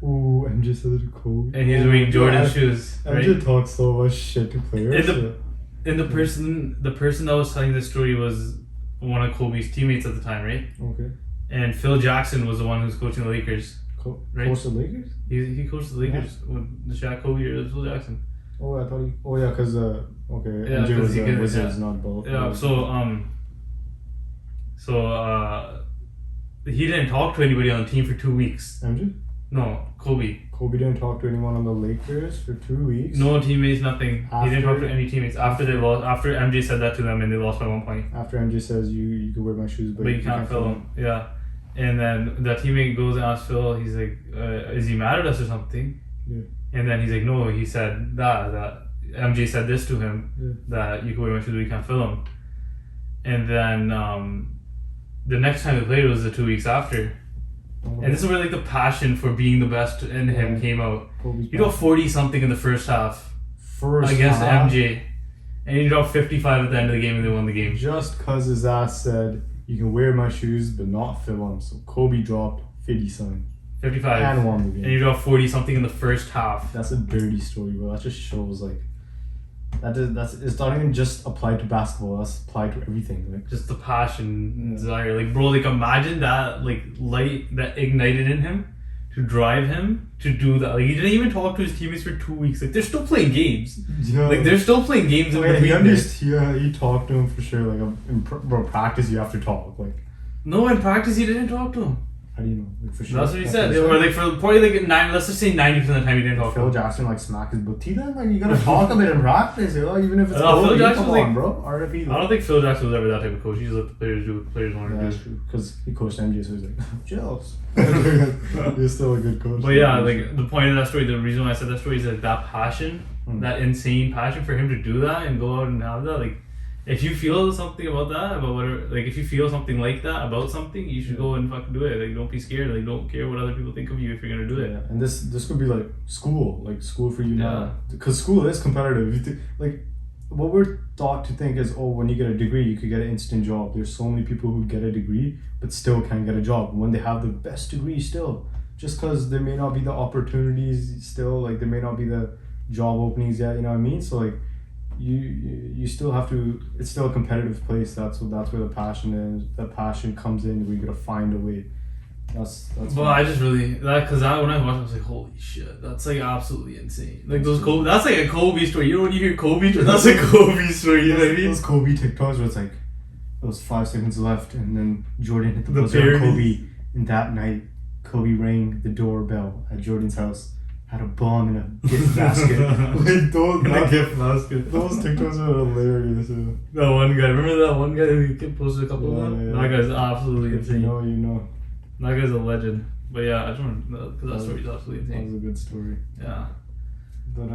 Ooh, MJ said it to Kobe. And he's wearing Jordan shoes. Right? MJ talks so much shit to players. And the person that was telling this story was one of Kobe's teammates at the time, right? Okay. And Phil Jackson was the one who's coaching the Lakers. Right? Coached the Lakers? He coached the Lakers with the Shaq, Kobe, or Phil Jackson. Oh, I thought he. Oh yeah, because MJ was Wizards, not both. Yeah. He didn't talk to anybody on the team for 2 weeks. MJ? No, Kobe. Kobe didn't talk to anyone on the Lakers for 2 weeks. No teammates, nothing. He didn't talk to any teammates after they lost. After MJ said that to them and they lost by 1 point. After MJ says you can wear my shoes, but you can't fill them. Yeah. And then the teammate goes and asks Phil. He's like, "Is he mad at us or something?" Yeah. And then he's like, "No, he said that MJ said this to him that you can wear my shoes, but you can't fill them." And then the next time they played was the 2 weeks after. And this is where like the passion for being the best in him came out. You got 40 something in the first half against MJ, and you dropped 55 at the end of the game, and they won the game. Just cause his ass said you can wear my shoes but not fill them, so Kobe dropped 50 something. 55 and won the game. And you dropped 40 something in the first half. That's a dirty story, bro. That just shows like it's not even just applied to basketball. That's applied to everything. Like just the passion, desire. Like, bro, like imagine that like light that ignited in him to drive him to do that. Like, he didn't even talk to his teammates for 2 weeks. Like, they're still playing games. yeah, like they're still playing games in he between. he talked to him for sure. Like bro, practice you have to talk. Like no, in practice he didn't talk to him. how do you know? Like for sure. That's what he said. Or like for probably like let's just say 90% of the time he didn't talk to Phil him. Jackson like smack his booty then? Like you gotta talk a bit in practice, you know, even if it's Phil Jackson come was on, bro. RFE. I don't think Phil Jackson was ever that type of coach. He's let the players do what the players want to do. That's true. Because he coached MJ, so he's like, jealous. He's still a good coach. But yeah, like the point of that story, the reason why I said that story is like that passion, that insane passion for him to do that and go out and have that. Like, if you feel something about that, about whatever, like if you feel something like that about something, you should go and fucking do it. Like, don't be scared. Like, don't care what other people think of you if you're gonna do it. Yeah, and this could be like school for you now, because school is competitive. Like, what we're taught to think is, oh, when you get a degree, you could get an instant job. There's so many people who get a degree but still can't get a job when they have the best degree still, just because there may not be the opportunities still, like there may not be the job openings yet. You know what I mean? So like, you still have to. It's still a competitive place. That's where the passion is. The passion comes in. We gotta find a way. That's. Well, I just really because when I watched it, I was like, holy shit, that's like absolutely insane. Like those Kobe, that's like a Kobe story. You know when you hear Kobe, that's a Kobe story. You know what I mean? Those Kobe TikToks where it's like, there was 5 seconds left, and then Jordan hit the buzzer on Kobe. And that night, Kobe rang the doorbell at Jordan's house. Had a bomb in a gift basket. Like those gift basket. Those TikToks are hilarious. That one guy, remember that one guy who posted a couple of them? Yeah. That guy's absolutely insane. You know. That guy's a legend. But yeah, I just want to, because that story's absolutely insane. That was a good story. Yeah. But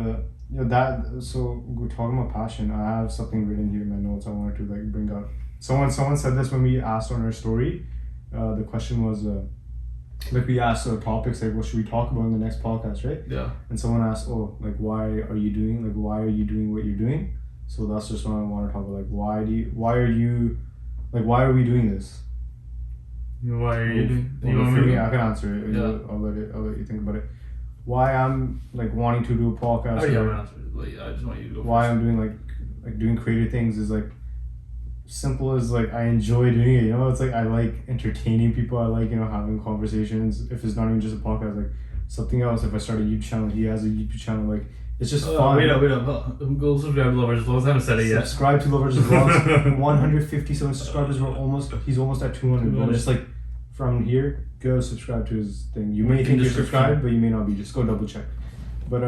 so we're talking about passion. I have something written here in my notes I wanted to like bring up. Someone said this when we asked on our story. The question was like we asked topics like what should we talk about in the next podcast, right? Yeah. And someone asked, oh, like why are you doing what you're doing? So that's just what I want to talk about. Like why are we doing this? Why are you doing? I can answer it. Yeah. I'll let you think about it. Why I'm like wanting to do a podcast. I already have an answer. Like, I just want you to go. Why I'm doing like doing creative things is like simple as like I enjoy doing it. You know, it's like I like entertaining people. I like having conversations. If it's not even just a podcast, like something else. If I start a YouTube channel, he has a YouTube channel. Like it's just fun. Wait up. Go subscribe to Lavraj Vlogs. I haven't said it yet. Subscribe to Lavraj Vlogs. 157 subscribers. He's almost at 200. But just like from here, go subscribe to his thing. You may think you're subscribed, but you may not be. Just go double check. But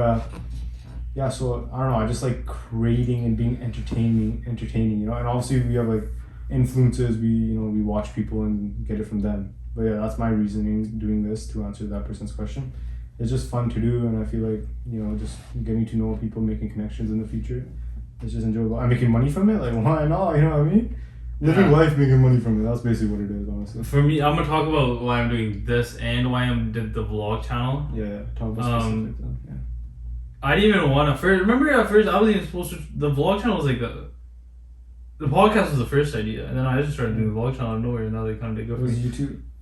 yeah, so I don't know. I just like creating and being entertaining. And obviously we have like influences. We watch people and get it from them. But yeah, that's my reasoning doing this to answer that person's question. It's just fun to do, and I feel like just getting to know people, making connections in the future. It's just enjoyable. I'm making money from it. Like why not? You know what I mean? Living life, making money from it. That's basically what it is, honestly. For me, I'm gonna talk about why I'm doing this and why did the vlog channel. Yeah, talk about specific then. Yeah. I didn't even want to first. Remember at first I wasn't even supposed to. The vlog channel was like the podcast was the first idea, and then I just started doing the vlog channel out of nowhere, and now they kind of did go for Was me.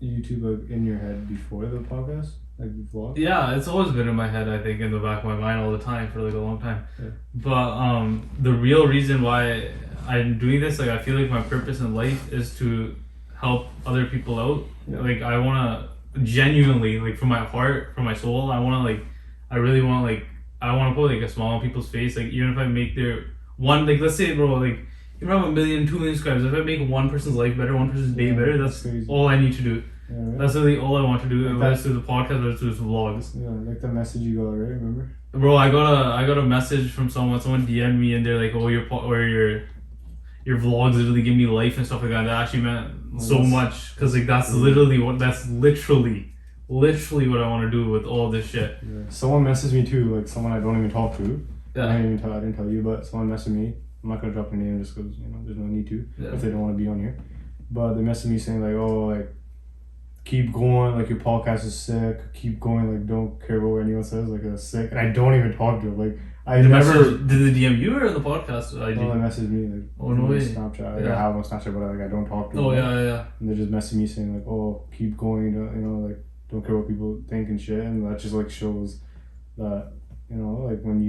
YouTube like in your head before the podcast, like the vlog? Yeah, it's always been in my head. I think in the back of my mind all the time for like a long time. Yeah. But the real reason why I'm doing this, like I feel like my purpose in life is to help other people out. Yeah. Like I wanna genuinely, like from my heart, from my soul, I really want to put like a smile on people's face. Like even if I make their one, like let's say, bro, like you have 1 million, 2 million subscribers. If I make one person's life better, one person's day better, that's all I need to do. Yeah, right? That's really all I want to do. Like Whether it's through the podcast, whether it's through the vlogs. Yeah, like the message you got, right? Remember? Bro, I got a message from someone. Someone DM'd me and they're like, "Oh, your vlogs literally give me life and stuff like that." That actually meant so much because like that's literally what I want to do with all this shit. Yeah. Someone messaged me too, like someone I don't even talk to. Yeah. I didn't tell you, but someone messaged me. I'm not gonna drop their name just because there's no need to if they don't want to be on here. But they messaged me saying like, "Oh, like keep going, like your podcast is sick. Keep going, like don't care about what anyone says, like that's sick." And I don't even talk to them. Like did they DM you or the podcast ID? No, they messaged me like no way. Snapchat. Like, I have on Snapchat, but like I don't talk to them. Oh yeah. And they just messaged me saying like, "Oh, keep going, like don't care what people think and shit." And that just like shows that You know, like when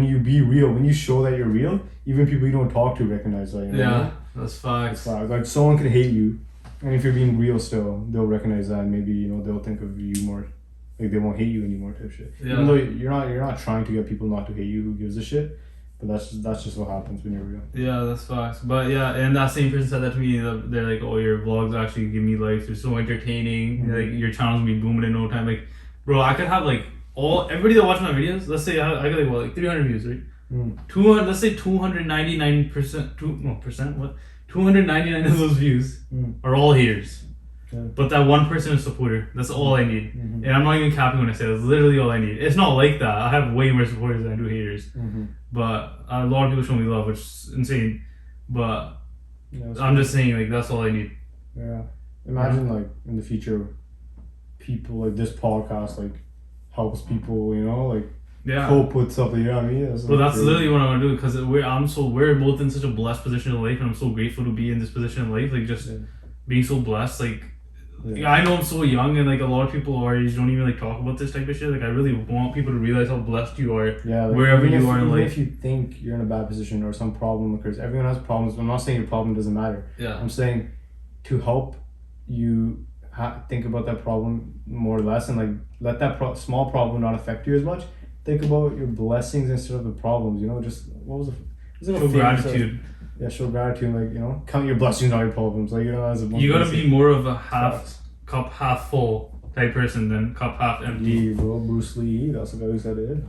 you be real, when you show that you're real, even people you don't talk to recognize that. You know? Yeah, that's facts. Like someone could hate you, and if you're being real still, they'll recognize that. And maybe they'll think of you more, like they won't hate you anymore type shit. Yeah. Even though you're not trying to get people not to hate you. Who gives a shit? But that's just what happens when you're real. Yeah, that's facts. But yeah, and that same person said that to me. They're like, "Oh, your vlogs actually give me life. They're so entertaining. Mm-hmm. Like your channel's gonna be booming in no time." Like, bro, I could have like everybody that watches my videos. Let's say I got like 300 views, right? 200. Let's say 299%. 299 of those views are all haters. Yeah. But that one person is a supporter. That's all I need. And I'm not even capping when I say that's literally all I need. It's not like that. I have way more supporters than I do haters. But a lot of people show me love, which is insane. But I'm just saying, like, that's all I need. Yeah. Imagine, like, in the future, people, like, this podcast, like, helps people, like, cope with something, you know what I mean? But that's literally what I'm gonna do, because we're both in such a blessed position in life, and I'm so grateful to be in this position in life, like, just being so blessed, like, I know I'm so young, and like a lot of people our age don't even like talk about this type of shit. Like, I really want people to realize how blessed you are, like, wherever you are in life. If you think you're in a bad position or some problem occurs, everyone has problems. I'm not saying your problem doesn't matter. Yeah. I'm saying to help you think about that problem more or less, and like let that small problem not affect you as much. Think about your blessings instead of the problems. Just what was it? Show gratitude. Show gratitude. Like, count your blessings, not your problems. Like, as a you gotta be more of a cup half full type person than cup half empty. Yeah, bro, Bruce Lee. That's the guy who said it.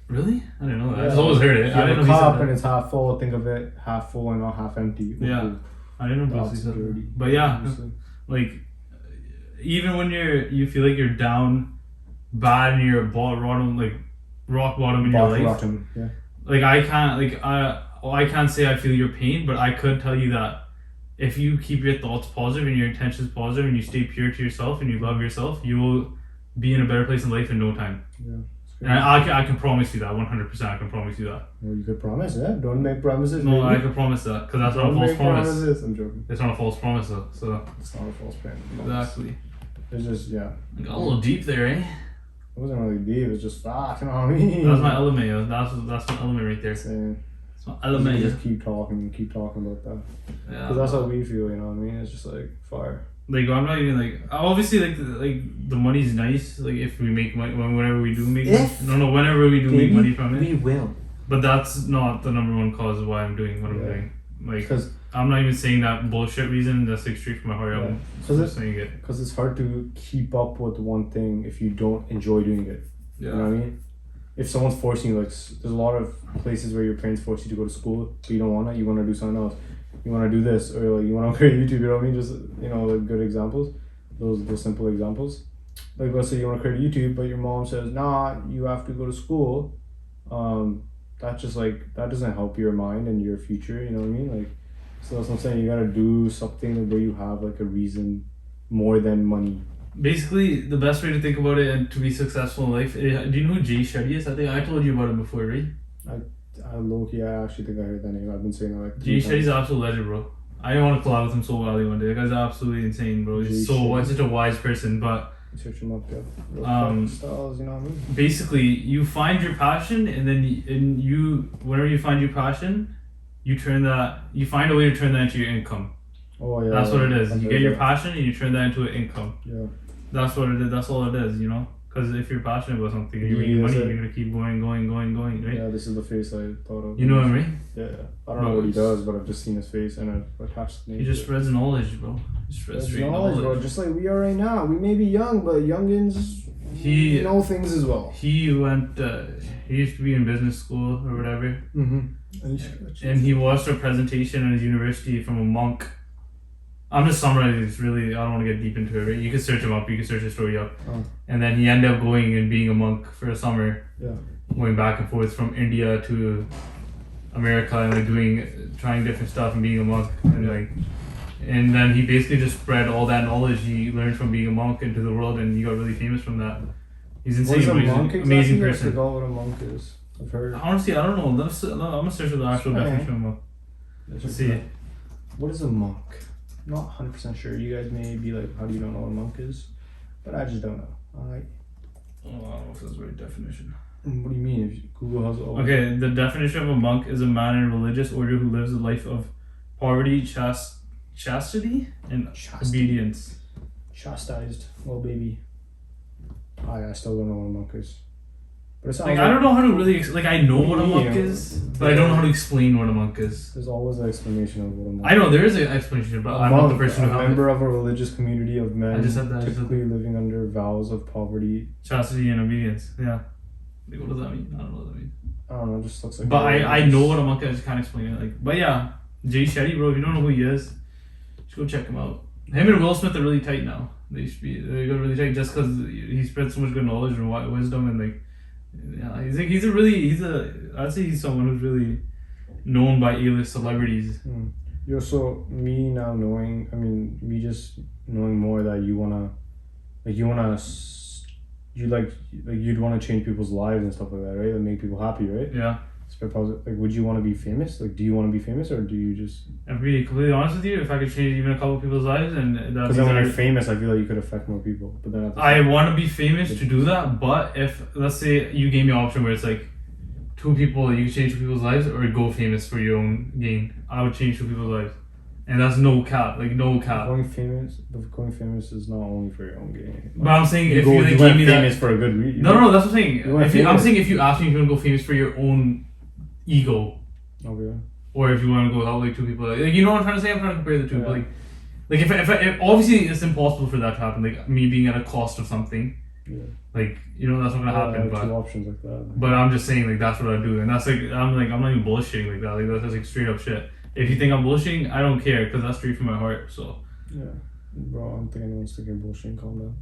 Really? I didn't know that. I just always heard it. I didn't know cup and it's half full. Think of it half full and not half empty. Yeah, I didn't know Bruce Lee said that. But yeah, like, even when you feel like you're down bad and you're rock bottom in your life. Yeah. Like, I can't say I feel your pain, but I could tell you that if you keep your thoughts positive and your intentions positive and you stay pure to yourself and you love yourself, you will be in a better place in life in no time. Yeah. And I can promise you that 100%. I can promise you that. Well, you could promise that. Don't make promises. No, I can promise that, because that's not a false promise. Promises. I'm joking. It's not a false promise though. So it's not a false promise. Exactly. It's just I got a little deep there, eh? It wasn't really deep. It was just facts. You know what I mean? That's my element. Yo. That's my element right there. Same. That's my element. You just keep talking about that. Yeah. Because that's how we feel. You know what I mean? It's just like fire. Like, I'm not even like, obviously, like the money's nice. Like, if we make money, whenever we do make money. Whenever we do make money from it, we will. But that's not the number one cause of why I'm doing what I'm doing. Like, because I'm not even saying that bullshit reason. That's like straight from my heart. I'm just saying it. Because it's hard to keep up with one thing if you don't enjoy doing it. Yeah. You know what I mean? If someone's forcing you, like, there's a lot of places where your parents force you to go to school, but you don't want it. You want to do something else. You want to do this, or like you want to create YouTube. You know what I mean? Just like good examples. Those simple examples. Like, let's say you want to create YouTube, but your mom says, "Nah, you have to go to school." That's just like, that doesn't help your mind and your future. You know what I mean? Like, so that's what I'm saying. You gotta do something where you have like a reason more than money. Basically, the best way to think about it and to be successful in life. Do you know who Jay Shetty is? I think I told you about him before, right? I actually think I heard that name. I've been saying that like Jay Shetty's an absolute legend, bro. I want to collab with him so badly one day. That guy's absolutely insane, bro. He's such a wise person, but search him up, yeah. Styles, you know what I mean? Basically, you find your passion, and then whenever you find your passion, you find a way to turn that into your income. Oh yeah. That's what it is. You get your passion and you turn that into an income. Yeah. That's what it is. That's all it is, Because if you're passionate about something, you're making money, you're gonna keep going, right? Yeah, this is the face I thought of. You know him, right? Yeah. I don't know what he does, but I've just seen his face and I've attached the name. He just spreads knowledge, bro. He spreads straight knowledge, bro. Just like we are right now. We may be young, but youngins know things as well. He used to be in business school or whatever. And he watched a presentation at his university from a monk. I'm just summarizing this, really. I don't want to get deep into it, right? You can search him up, you can search his story up. And then he ended up going and being a monk for a summer. Yeah. Going back and forth from India to America and like trying different stuff and being a monk. And then he basically just spread all that knowledge he learned from being a monk into the world, and he got really famous from that. He's insane, but he's an amazing person. I forgot what a monk is. I've heard. Honestly, I don't know. I'm gonna search for the actual definition of a monk. Let's see. What is a monk? I'm not 100% sure. You guys may be like, how do you not know what a monk is? But I just don't know. I don't know if that's the right definition. What do you mean? If Google has all. Okay, the definition of a monk is a man in a religious order who lives a life of poverty, chastity, and obedience. Chastised little baby. I still don't know what a monk is. But it's Like, I don't know how to really I know what a monk is, but I don't know how to explain what a monk is. There's always an explanation of what a monk is. I know there is an explanation, but I'm not the person who a member of a religious community of men I just said that. typically living under vows of poverty. Chastity and obedience. Yeah. Like, what does that mean? I don't know what that means. I don't know, it just looks like. But I know what a monk is. I just can't explain it. Like, but yeah, Jay Shetty, bro. If you don't know who he is, just go check him out. Him and Will Smith are really tight now. They got really tight just because he spread so much good knowledge and wisdom and like. Yeah, I'd say he's someone who's really known by A-list celebrities. Yo, so me now knowing, me just knowing more that you'd want to change people's lives and stuff like that, right? And make people happy, right? Yeah. Spread positive. Like, would you want to be famous? Like, do you want to be famous or do you just? And to be completely honest with you, if I could change even a couple of people's lives, and because then when you're famous, I feel like you could affect more people. But then I want to be famous to do that. But if let's say you gave me an option where it's like two people, you could change two people's lives, or go famous for your own gain, I would change two people's lives, and that's no cap. Like no cap. Going famous is not only for your own gain. But I'm saying if you gave me famous that, for a good reason. No, that's what I'm saying. I'm saying if you ask me if you want to go famous for your own ego. Okay. Or if you want to go out like two people, like you know what I'm trying to say. I'm trying to compare the two. Yeah. But if obviously it's impossible for that to happen. Like me being at a cost of something. Yeah. Like that's not gonna happen. But two options like that. But I'm just saying like that's what I do, and that's I'm not even bullshitting like that. Like that's like straight up shit. If you think I'm bullshitting, I don't care because that's straight from my heart. So. Yeah. Bro, I don't think anyone's thinking bullshit. Calm down.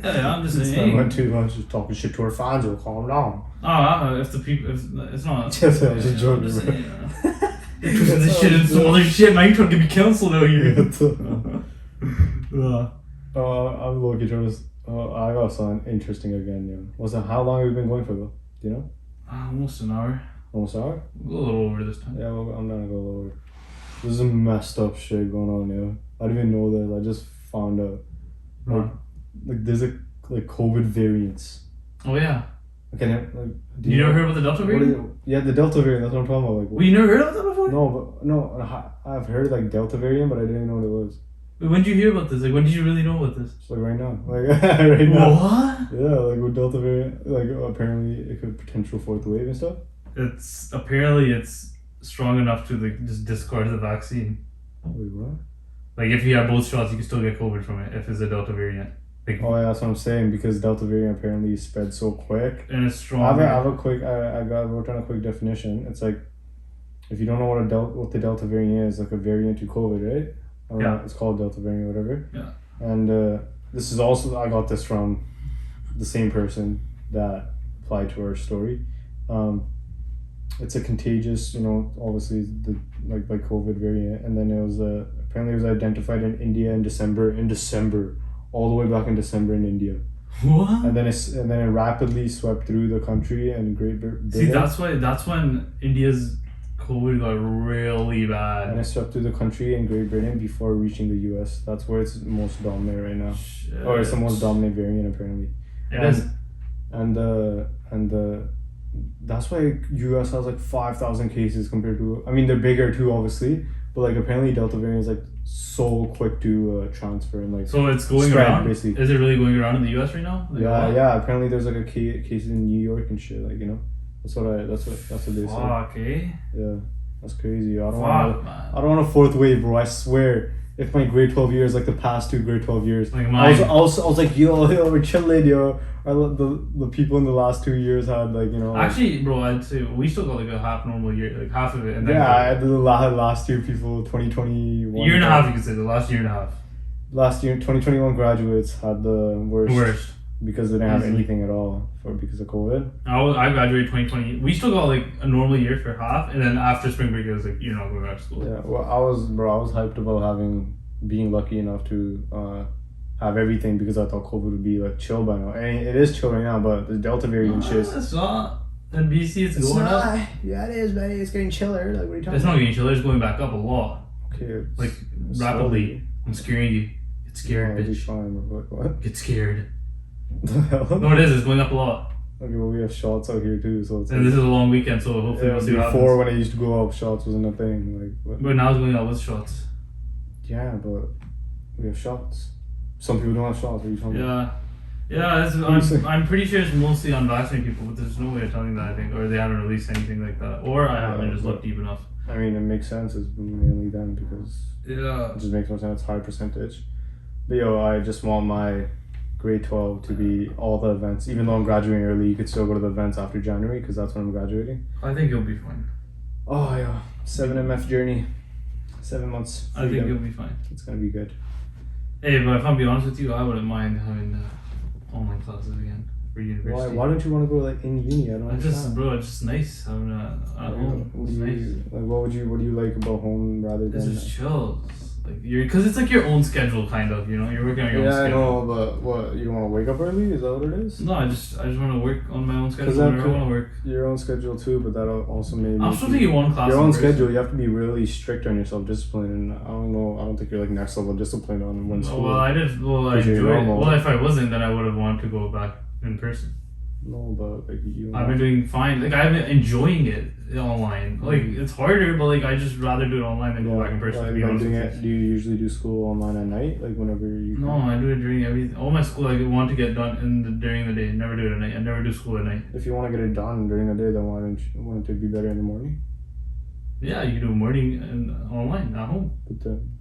Yeah, I'm just saying. Not too much, just talking shit to our fans. Will calm down. If the people, if it's not. Just I was just joking. You're twisting this shit into some other shit, man. You're trying to get me cancelled out here. I'm looking trying to. I got something interesting again. Yeah. How long have we been going for though? Do you know? Almost an hour. Almost an hour? A little over this time. Yeah, well, I'm gonna go lower. This is some messed up shit going on, yeah. I didn't even know this. I just found out. Like there's COVID variants. Oh yeah. Okay, you never heard about the Delta variant? Yeah, the Delta variant. That's what I'm talking about. Like, you never heard of that before? No, I've heard like Delta variant, but I didn't know what it was. Wait, when did you hear about this? Like, when did you really know about this? Just like right now, right now. What? Yeah, like with Delta variant, like apparently it could potential fourth wave and stuff. It's strong enough to like just discard the vaccine. Wait, what? Like if you have both shots, you can still get COVID from it if it's a Delta variant. Like, oh yeah, that's what I'm saying because Delta variant apparently spread so quick. And it's strong. I wrote down a quick definition. It's like if you don't know what the Delta variant is, like a variant to COVID, right? Yeah. It's called Delta variant, whatever. Yeah. And this is also I got this from the same person that applied to our story. It's a contagious, obviously like COVID variant, and then it was apparently it was identified in India in December, all the way back in December in India. What? And then it rapidly swept through the country and Great Britain. See, that's when India's COVID got really bad. And it swept through the country and Great Britain before reaching the US. That's where it's most dominant right now. Shit. Or it's the most dominant variant apparently. It is. And that's why US has like 5,000 cases compared to. I mean, they're bigger too, obviously, but like apparently Delta variant is like so quick to transfer and like. So it's going spread, around. Basically. Is it really going around in the US right now? Like, yeah. Apparently, there's like a case in New York and shit. Like that's what they say. Fuck, eh? Yeah, that's crazy. I don't man. want a fourth wave, bro. I swear. If my grade 12 years, like the past two grade 12 years, like I was like, yo, we're chilling, yo. The people in the last 2 years had like, Actually, bro, I'd say we still got like a half normal year, like half of it. And then the last year people, 2021. Year and a half, you could say, the last year and a half. Last year, 2021 graduates had the worst. Because they didn't have Easily. anything at all because of COVID. I graduated 2020. We still got like a normal year for half, and then after spring break, it was like you're not going back to school. Yeah, well, I was hyped about being lucky enough to have everything because I thought COVID would be like chill by now. And it is chill right now, but the Delta variant shit. It's not. In BC, it's going not. up. Yeah, it is, man. It's getting chiller. Like, what are you talking It's about? not getting chiller. It's going back up a lot. Okay. Like rapidly. I'm scaring you. Get scared, bitch. Fine, but what? Get scared. The hell? No, it is. It's going up a lot. Okay, well, we have shots out here too, so it's And this is a long weekend, so hopefully we'll see what happens. before when I used to go out, shots wasn't a thing. Like, But now it's going out with shots. yeah, but we have shots. Some people don't have shots. What are you talking about? Yeah, I'm pretty sure it's mostly unvaccinated people, but there's no way of telling that, I think. Or they haven't released anything like that. Or I haven't just looked deep enough. I mean, it makes sense. It's mainly them because Yeah. it just makes more sense. High percentage. But yo, I just want my grade 12 to be all the events. Even though I'm graduating early, you could still go to the events after January because that's when I'm graduating. I think you'll be fine. Oh, yeah. 7MF journey. 7 months. I think you'll be fine. It's going to be good. Hey, but if I'm being honest with you, I wouldn't mind having online classes again for university. Why don't you want to go like in uni? I don't understand. It's just nice having at home. It's nice. Like, what do you like about home rather than? It's just chill. Like because it's like your own schedule, kind of. You know, you're working on your own schedule. Yeah, I know, but what, you don't want to wake up early? Is that what it is? No, I just want to work on my own schedule whenever I want to work. Your own schedule too, but that also maybe. I'm still taking one class. Your own schedule, you have to be really strict on yourself, disciplined, and I don't know. I don't think you're like next level disciplined on when school. Well, I did. Well, I enjoyed it. Well, if I wasn't, then I would have wanted to go back in person. No, but like you. I've been doing fine. Like I've been enjoying it online. Like it's harder, but like I just rather do it online than go back in person. Like, to be honest with you. do you usually do school online at night, like whenever you? No, I do it during everything. All my school I want to get done during the day. Never do it at night. I never do school at night. If you want to get it done during the day, then wouldn't it be better in the morning? Yeah, you can do morning and online at home. But then,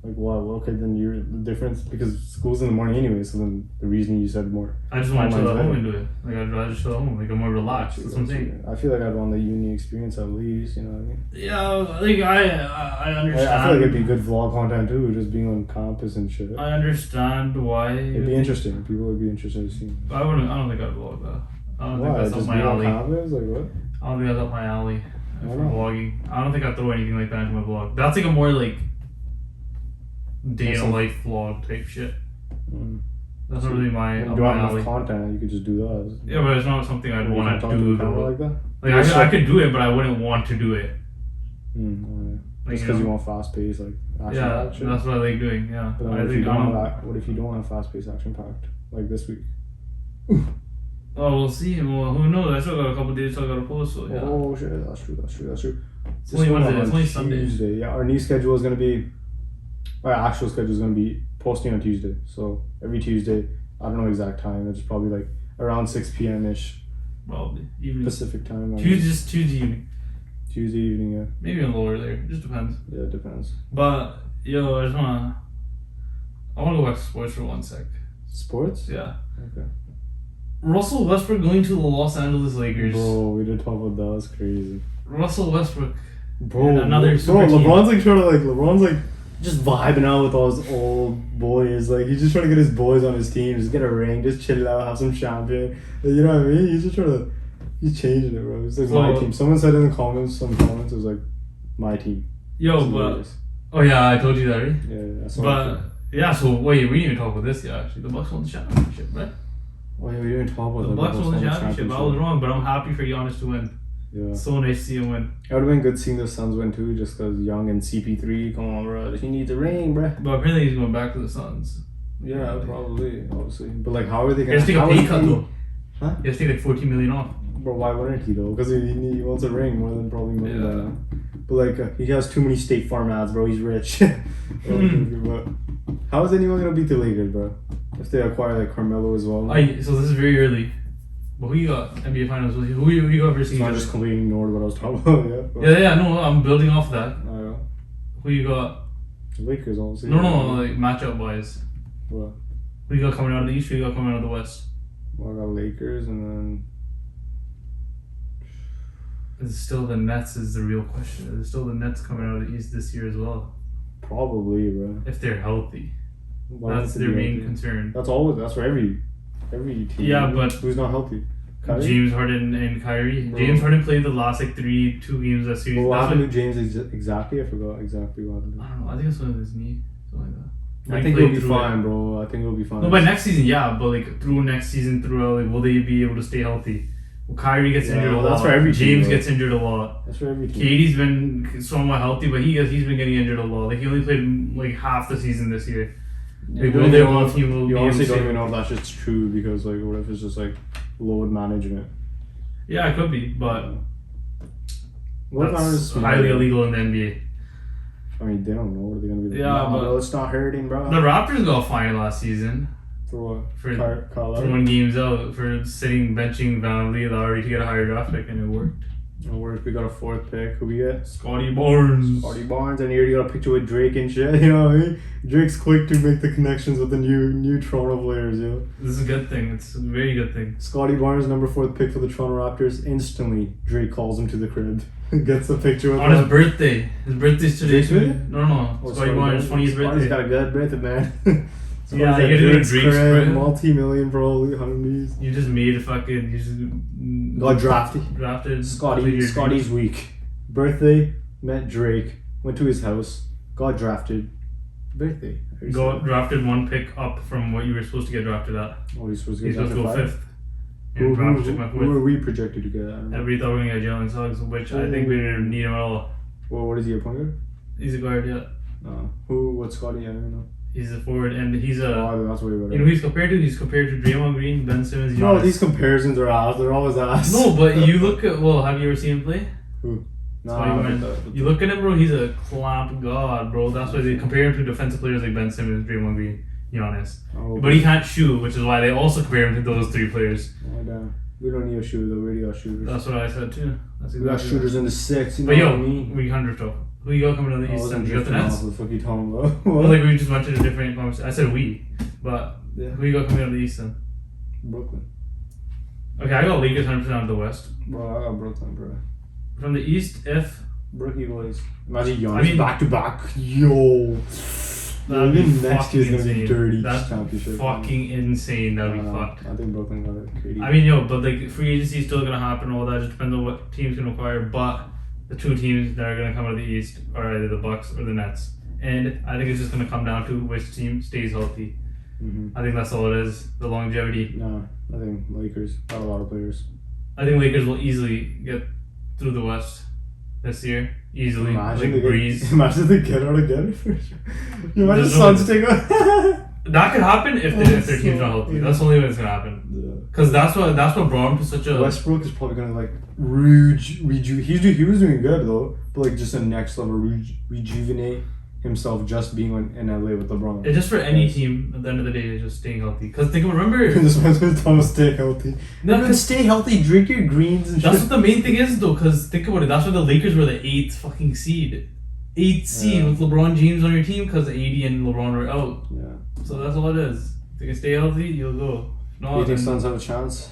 like, wow, okay, then you're the difference because school's in the morning anyway. So then the reason you said more. I just want to chill at home and do it. Like I'd rather chill at home. Like I'm more relaxed. That's what I'm saying. I feel like I'd want the uni experience at least. You know what I mean? Yeah, like I understand. I feel like it'd be good vlog content too, just being on campus and shit. I understand why. It'd be interesting. People would be interested to see. I don't think I'd vlog that. I don't think that's up my alley. Campus? Like what? I don't think that's up my alley for Why not? vlogging. I don't think I'd throw anything like that into my vlog. That's like a more like day in a life vlog type shit. That's not really my When up you my have enough alley. content, you could just do that. Yeah, but it's not something I'd want to do though. Like that? Like I could do it, but I wouldn't want to do it. Alright. Like, Just because you want fast paced, like action packed. that's what I like doing. Yeah, But then I what if think you don't have what if you don't have fast paced action packed like this week? Oh, we'll see. Well, who knows? I still got a couple days till I got to post. So yeah. Oh shit, that's true. It's only Wednesday. It's only Sunday. Tuesday. Yeah, our new schedule is gonna be. Our actual schedule is gonna be posting on Tuesday. So every Tuesday, I don't know exact time. It's probably like around 6 p.m. ish. Probably evening. Pacific time. Tuesday evening. Tuesday evening, yeah. Maybe a little earlier. It just depends. Yeah, it depends. But yo, I wanna go back to sports for 1 sec. Sports? Yeah. Okay. Russell Westbrook going to the Los Angeles Lakers. Bro, we did talk about that. That's crazy. Russell Westbrook. Bro, and another super team. LeBron's like just vibing out with all his old boys. Like he's just trying to get his boys on his team, just get a ring, just chill out, have some champagne. You know what I mean? He's just trying to. He's changing it, bro. It's like my team. Someone said in the comments, it was like my team. Yo, but oh yeah, I told you that, right? Yeah. But yeah, so wait, we didn't even talk about this yet. Actually, the Bucks won the championship, right? Oh yeah, we didn't talk about the Bucks won the championship. I was wrong, but I'm happy for Giannis to win. Yeah. So nice to see him win. It would have been good seeing the Suns win too, just because Young and CP3. Come on, bro. He needs a ring, bro. But apparently he's going back to the Suns. Yeah, probably, obviously. But like, how are they gonna? He has to take a pay cut though. Huh? He has to take like $14 million off. But why wouldn't he though? Because he wants a ring more than probably money by now. But like, he has too many State Farm ads, bro. He's rich. But how is anyone gonna beat the Lakers, bro? If they acquire like Carmelo as well. So this is very early. But who you got? NBA Finals. Who you got versus? So I just completely ignored what I was talking about. Yeah. No, I'm building off that. Oh yeah. Who you got? Lakers, obviously. No, like matchup wise. What? Who you got coming out of the East? Who you got coming out of the West? Well, I got Lakers, and then. Is still the Nets is the real question. Is still the Nets coming out of the East this year as well? Probably, bro. If they're healthy. That's their main concern. That's for every team. Yeah, but who's not healthy? Kyrie? James Harden and Kyrie. Bro. James Harden played the last like 2 games that series. Well, what happened to James exactly? I forgot exactly what happened. I don't know. I think it's with his knee, something like that. I think he'll be fine, bro. I think he'll be fine. No, by next season, yeah, but like through next season, like, will they be able to stay healthy? Well, Kyrie gets injured a lot. That's for every team. James gets injured a lot. That's for every team. KD's been somewhat healthy, but he's been getting injured a lot. Like he only played like half the season this year. Like, you honestly don't even know if that's just true because like what if it's just like load management. Yeah, it could be, but That's highly illegal in the NBA. I mean, they don't know what they're gonna be. Yeah, nah, but bro, it's not hurting, bro. The Raptors got fined last season For what? for Carl throwing games out for benching Vanley Lowry to get a higher draft pick, and it worked. We got a 4th pick. Who we get? Scotty Barnes. And here you got a picture with Drake and shit. You know what I mean? Drake's quick to make the connections with the new Toronto players. You know. This is a good thing. It's a very good thing. Scotty Barnes, number 4th pick for the Toronto Raptors. Instantly, Drake calls him to the crib. Gets a picture with on him. his birthday. His birthday's today. Drake's birthday? No. Scotty Barnes' 20th birthday. He's got a good birthday, man. Yeah, you gotta go to Drake's crib. Multi-million probably, honeys. You just made a fucking. You just got drafted. Drafted. Scotty's week. Birthday, met Drake, went to his house, got drafted. Birthday. Drafted 1 pick up from what you were supposed to get drafted at. Oh, he's supposed to He's get supposed to go 5th. 5th. Who are we projected to get? I don't know. We thought we were gonna get Jalen Suggs, which I think we didn't need him at all. Well, what is he, a point guard? He's a guard, yeah. What's Scotty? I don't know. He's a forward, and he's a. Oh, that's way better. You know who he's compared to? He's compared to Draymond Green, Ben Simmons, Giannis. No, these comparisons are ass. They're always ass. No, but you look at. Well, have you ever seen him play? Who? You look at him, bro. He's a clamp god, bro. That's why they compare him to defensive players like Ben Simmons, Draymond Green, Giannis. Oh, but he can't shoot, which is why they also compare him to those 3 players. Oh, damn. We don't need a shooter though. We already got shooters. That's what I said too. That's we got shooters in the 6. You know but yo, what I mean? we 100 though. Who you got coming on the East? I You got the Nets? What the fuck you talking about? Well, like we just went to a different conversation. I said we, but yeah. who you got coming on the East then? Brooklyn. Okay, I got Lakers 100% out of the West. Bro, I got Brooklyn, bro. From the East, if Brookie boys. Imagine Giannis back to back. Yo. That'd be next year's gonna be dirty. That's championship. Fucking insane. That'd be fucked. I think Brooklyn got it. KD. I mean, but like free agency is still gonna happen. All that just depends on what teams can acquire. But the 2 teams that are gonna come out of the East are either the Bucks or the Nets. And I think it's just gonna come down to which team stays healthy. Mm-hmm. I think that's all it is. The longevity. No, I think Lakers got a lot of players. I think Lakers will easily get through the West this year. Easily. Imagine like breeze. Imagine they get out again for sure. You imagine Suns take out. That could happen if their team's not healthy. That's the only way it's gonna happen. Because that's what brought him to such a. Westbrook is probably gonna like he was doing good though, but like just a next level rejuvenate himself just being in LA with LeBron. It's just for any team at the end of the day, is just staying healthy. Because remember. Just when Thomas stay healthy. No, because stay healthy, drink your greens and that's shit. what the main thing is though. Because think about it. That's why the Lakers were the 8th fucking seed. 8th seed with LeBron James on your team because AD and LeBron were out. Yeah. So that's all it is. If you can stay healthy, you'll go. No, do you think Suns have a chance?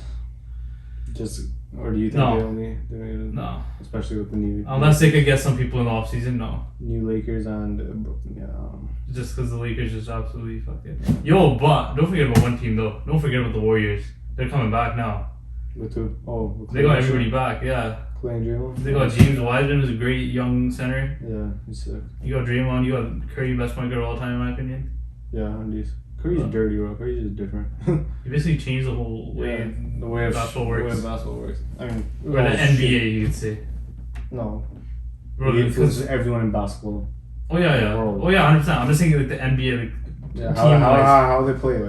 Or do you think No. Especially with the new... Unless they could get some people in the offseason, no. New Lakers and Brooklyn, yeah. Just because the Lakers just absolutely fucked it. Yo, but don't forget about one team though. Don't forget about the Warriors. They're coming back now. With who? Oh, they got everybody back, yeah. Clay and Draymond? They got James Wiseman, who's a great young center. Yeah, he's sick. You got Draymond, you got Curry, best point guard of all time in my opinion. Yeah, and Curry's dirty, bro. Curry's just different. He basically changed the whole way the way basketball works. I mean, or the NBA, you could say. No. Bro, he influences everyone in basketball. Oh yeah. Oh yeah, 100%. I'm just thinking like the NBA, like yeah, how they play,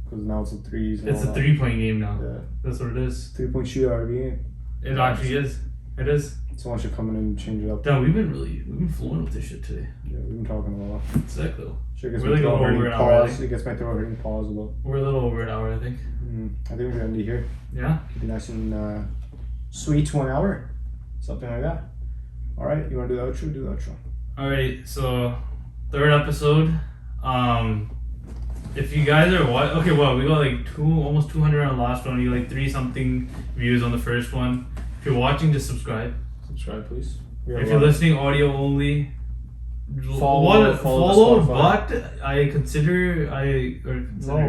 because now it's a threes. It's a 3-point game now. Yeah, that's what it is. 3-point shooter RB. It actually is. It is. Someone should come in and change it up. Damn, we've been flowing with this shit today. Yeah, we've been talking a lot. Sick though. Shit gets my throat hurting. Pause. It gets my throat hurting. Pause a little. We're a little over an hour, I think. I think we should end it here. Yeah. Keep it nice and sweet to 1 hour, something like that. All right, you want to do the outro? Do the outro. All right, so 3rd episode. If you guys are we got like almost 200 on the last one. You like 3-something views on the first one. If you're watching, just subscribe. Subscribe, please. If you're listening audio only, follow but I consider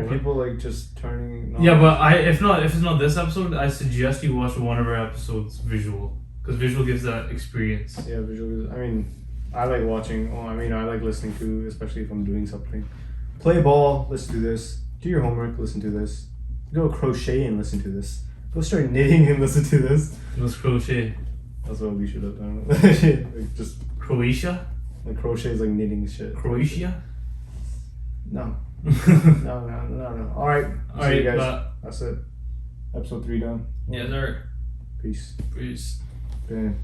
people like just turning. No. Yeah, but if it's not this episode, I suggest you watch one of our episodes visual because visual gives that experience. Yeah, visual. I mean, I like watching. I like listening to, especially if I'm doing something. Play ball, listen to this. Do your homework, listen to this. Go crochet and listen to this. Go start knitting and listen to this. Let's crochet. That's what we should have done. Like just Croatia? Like crochet is like knitting shit. Croatia? No. No. Alright. See you guys. That's it. Episode 3 done. Yeah, sir. Peace. Peace. Bam.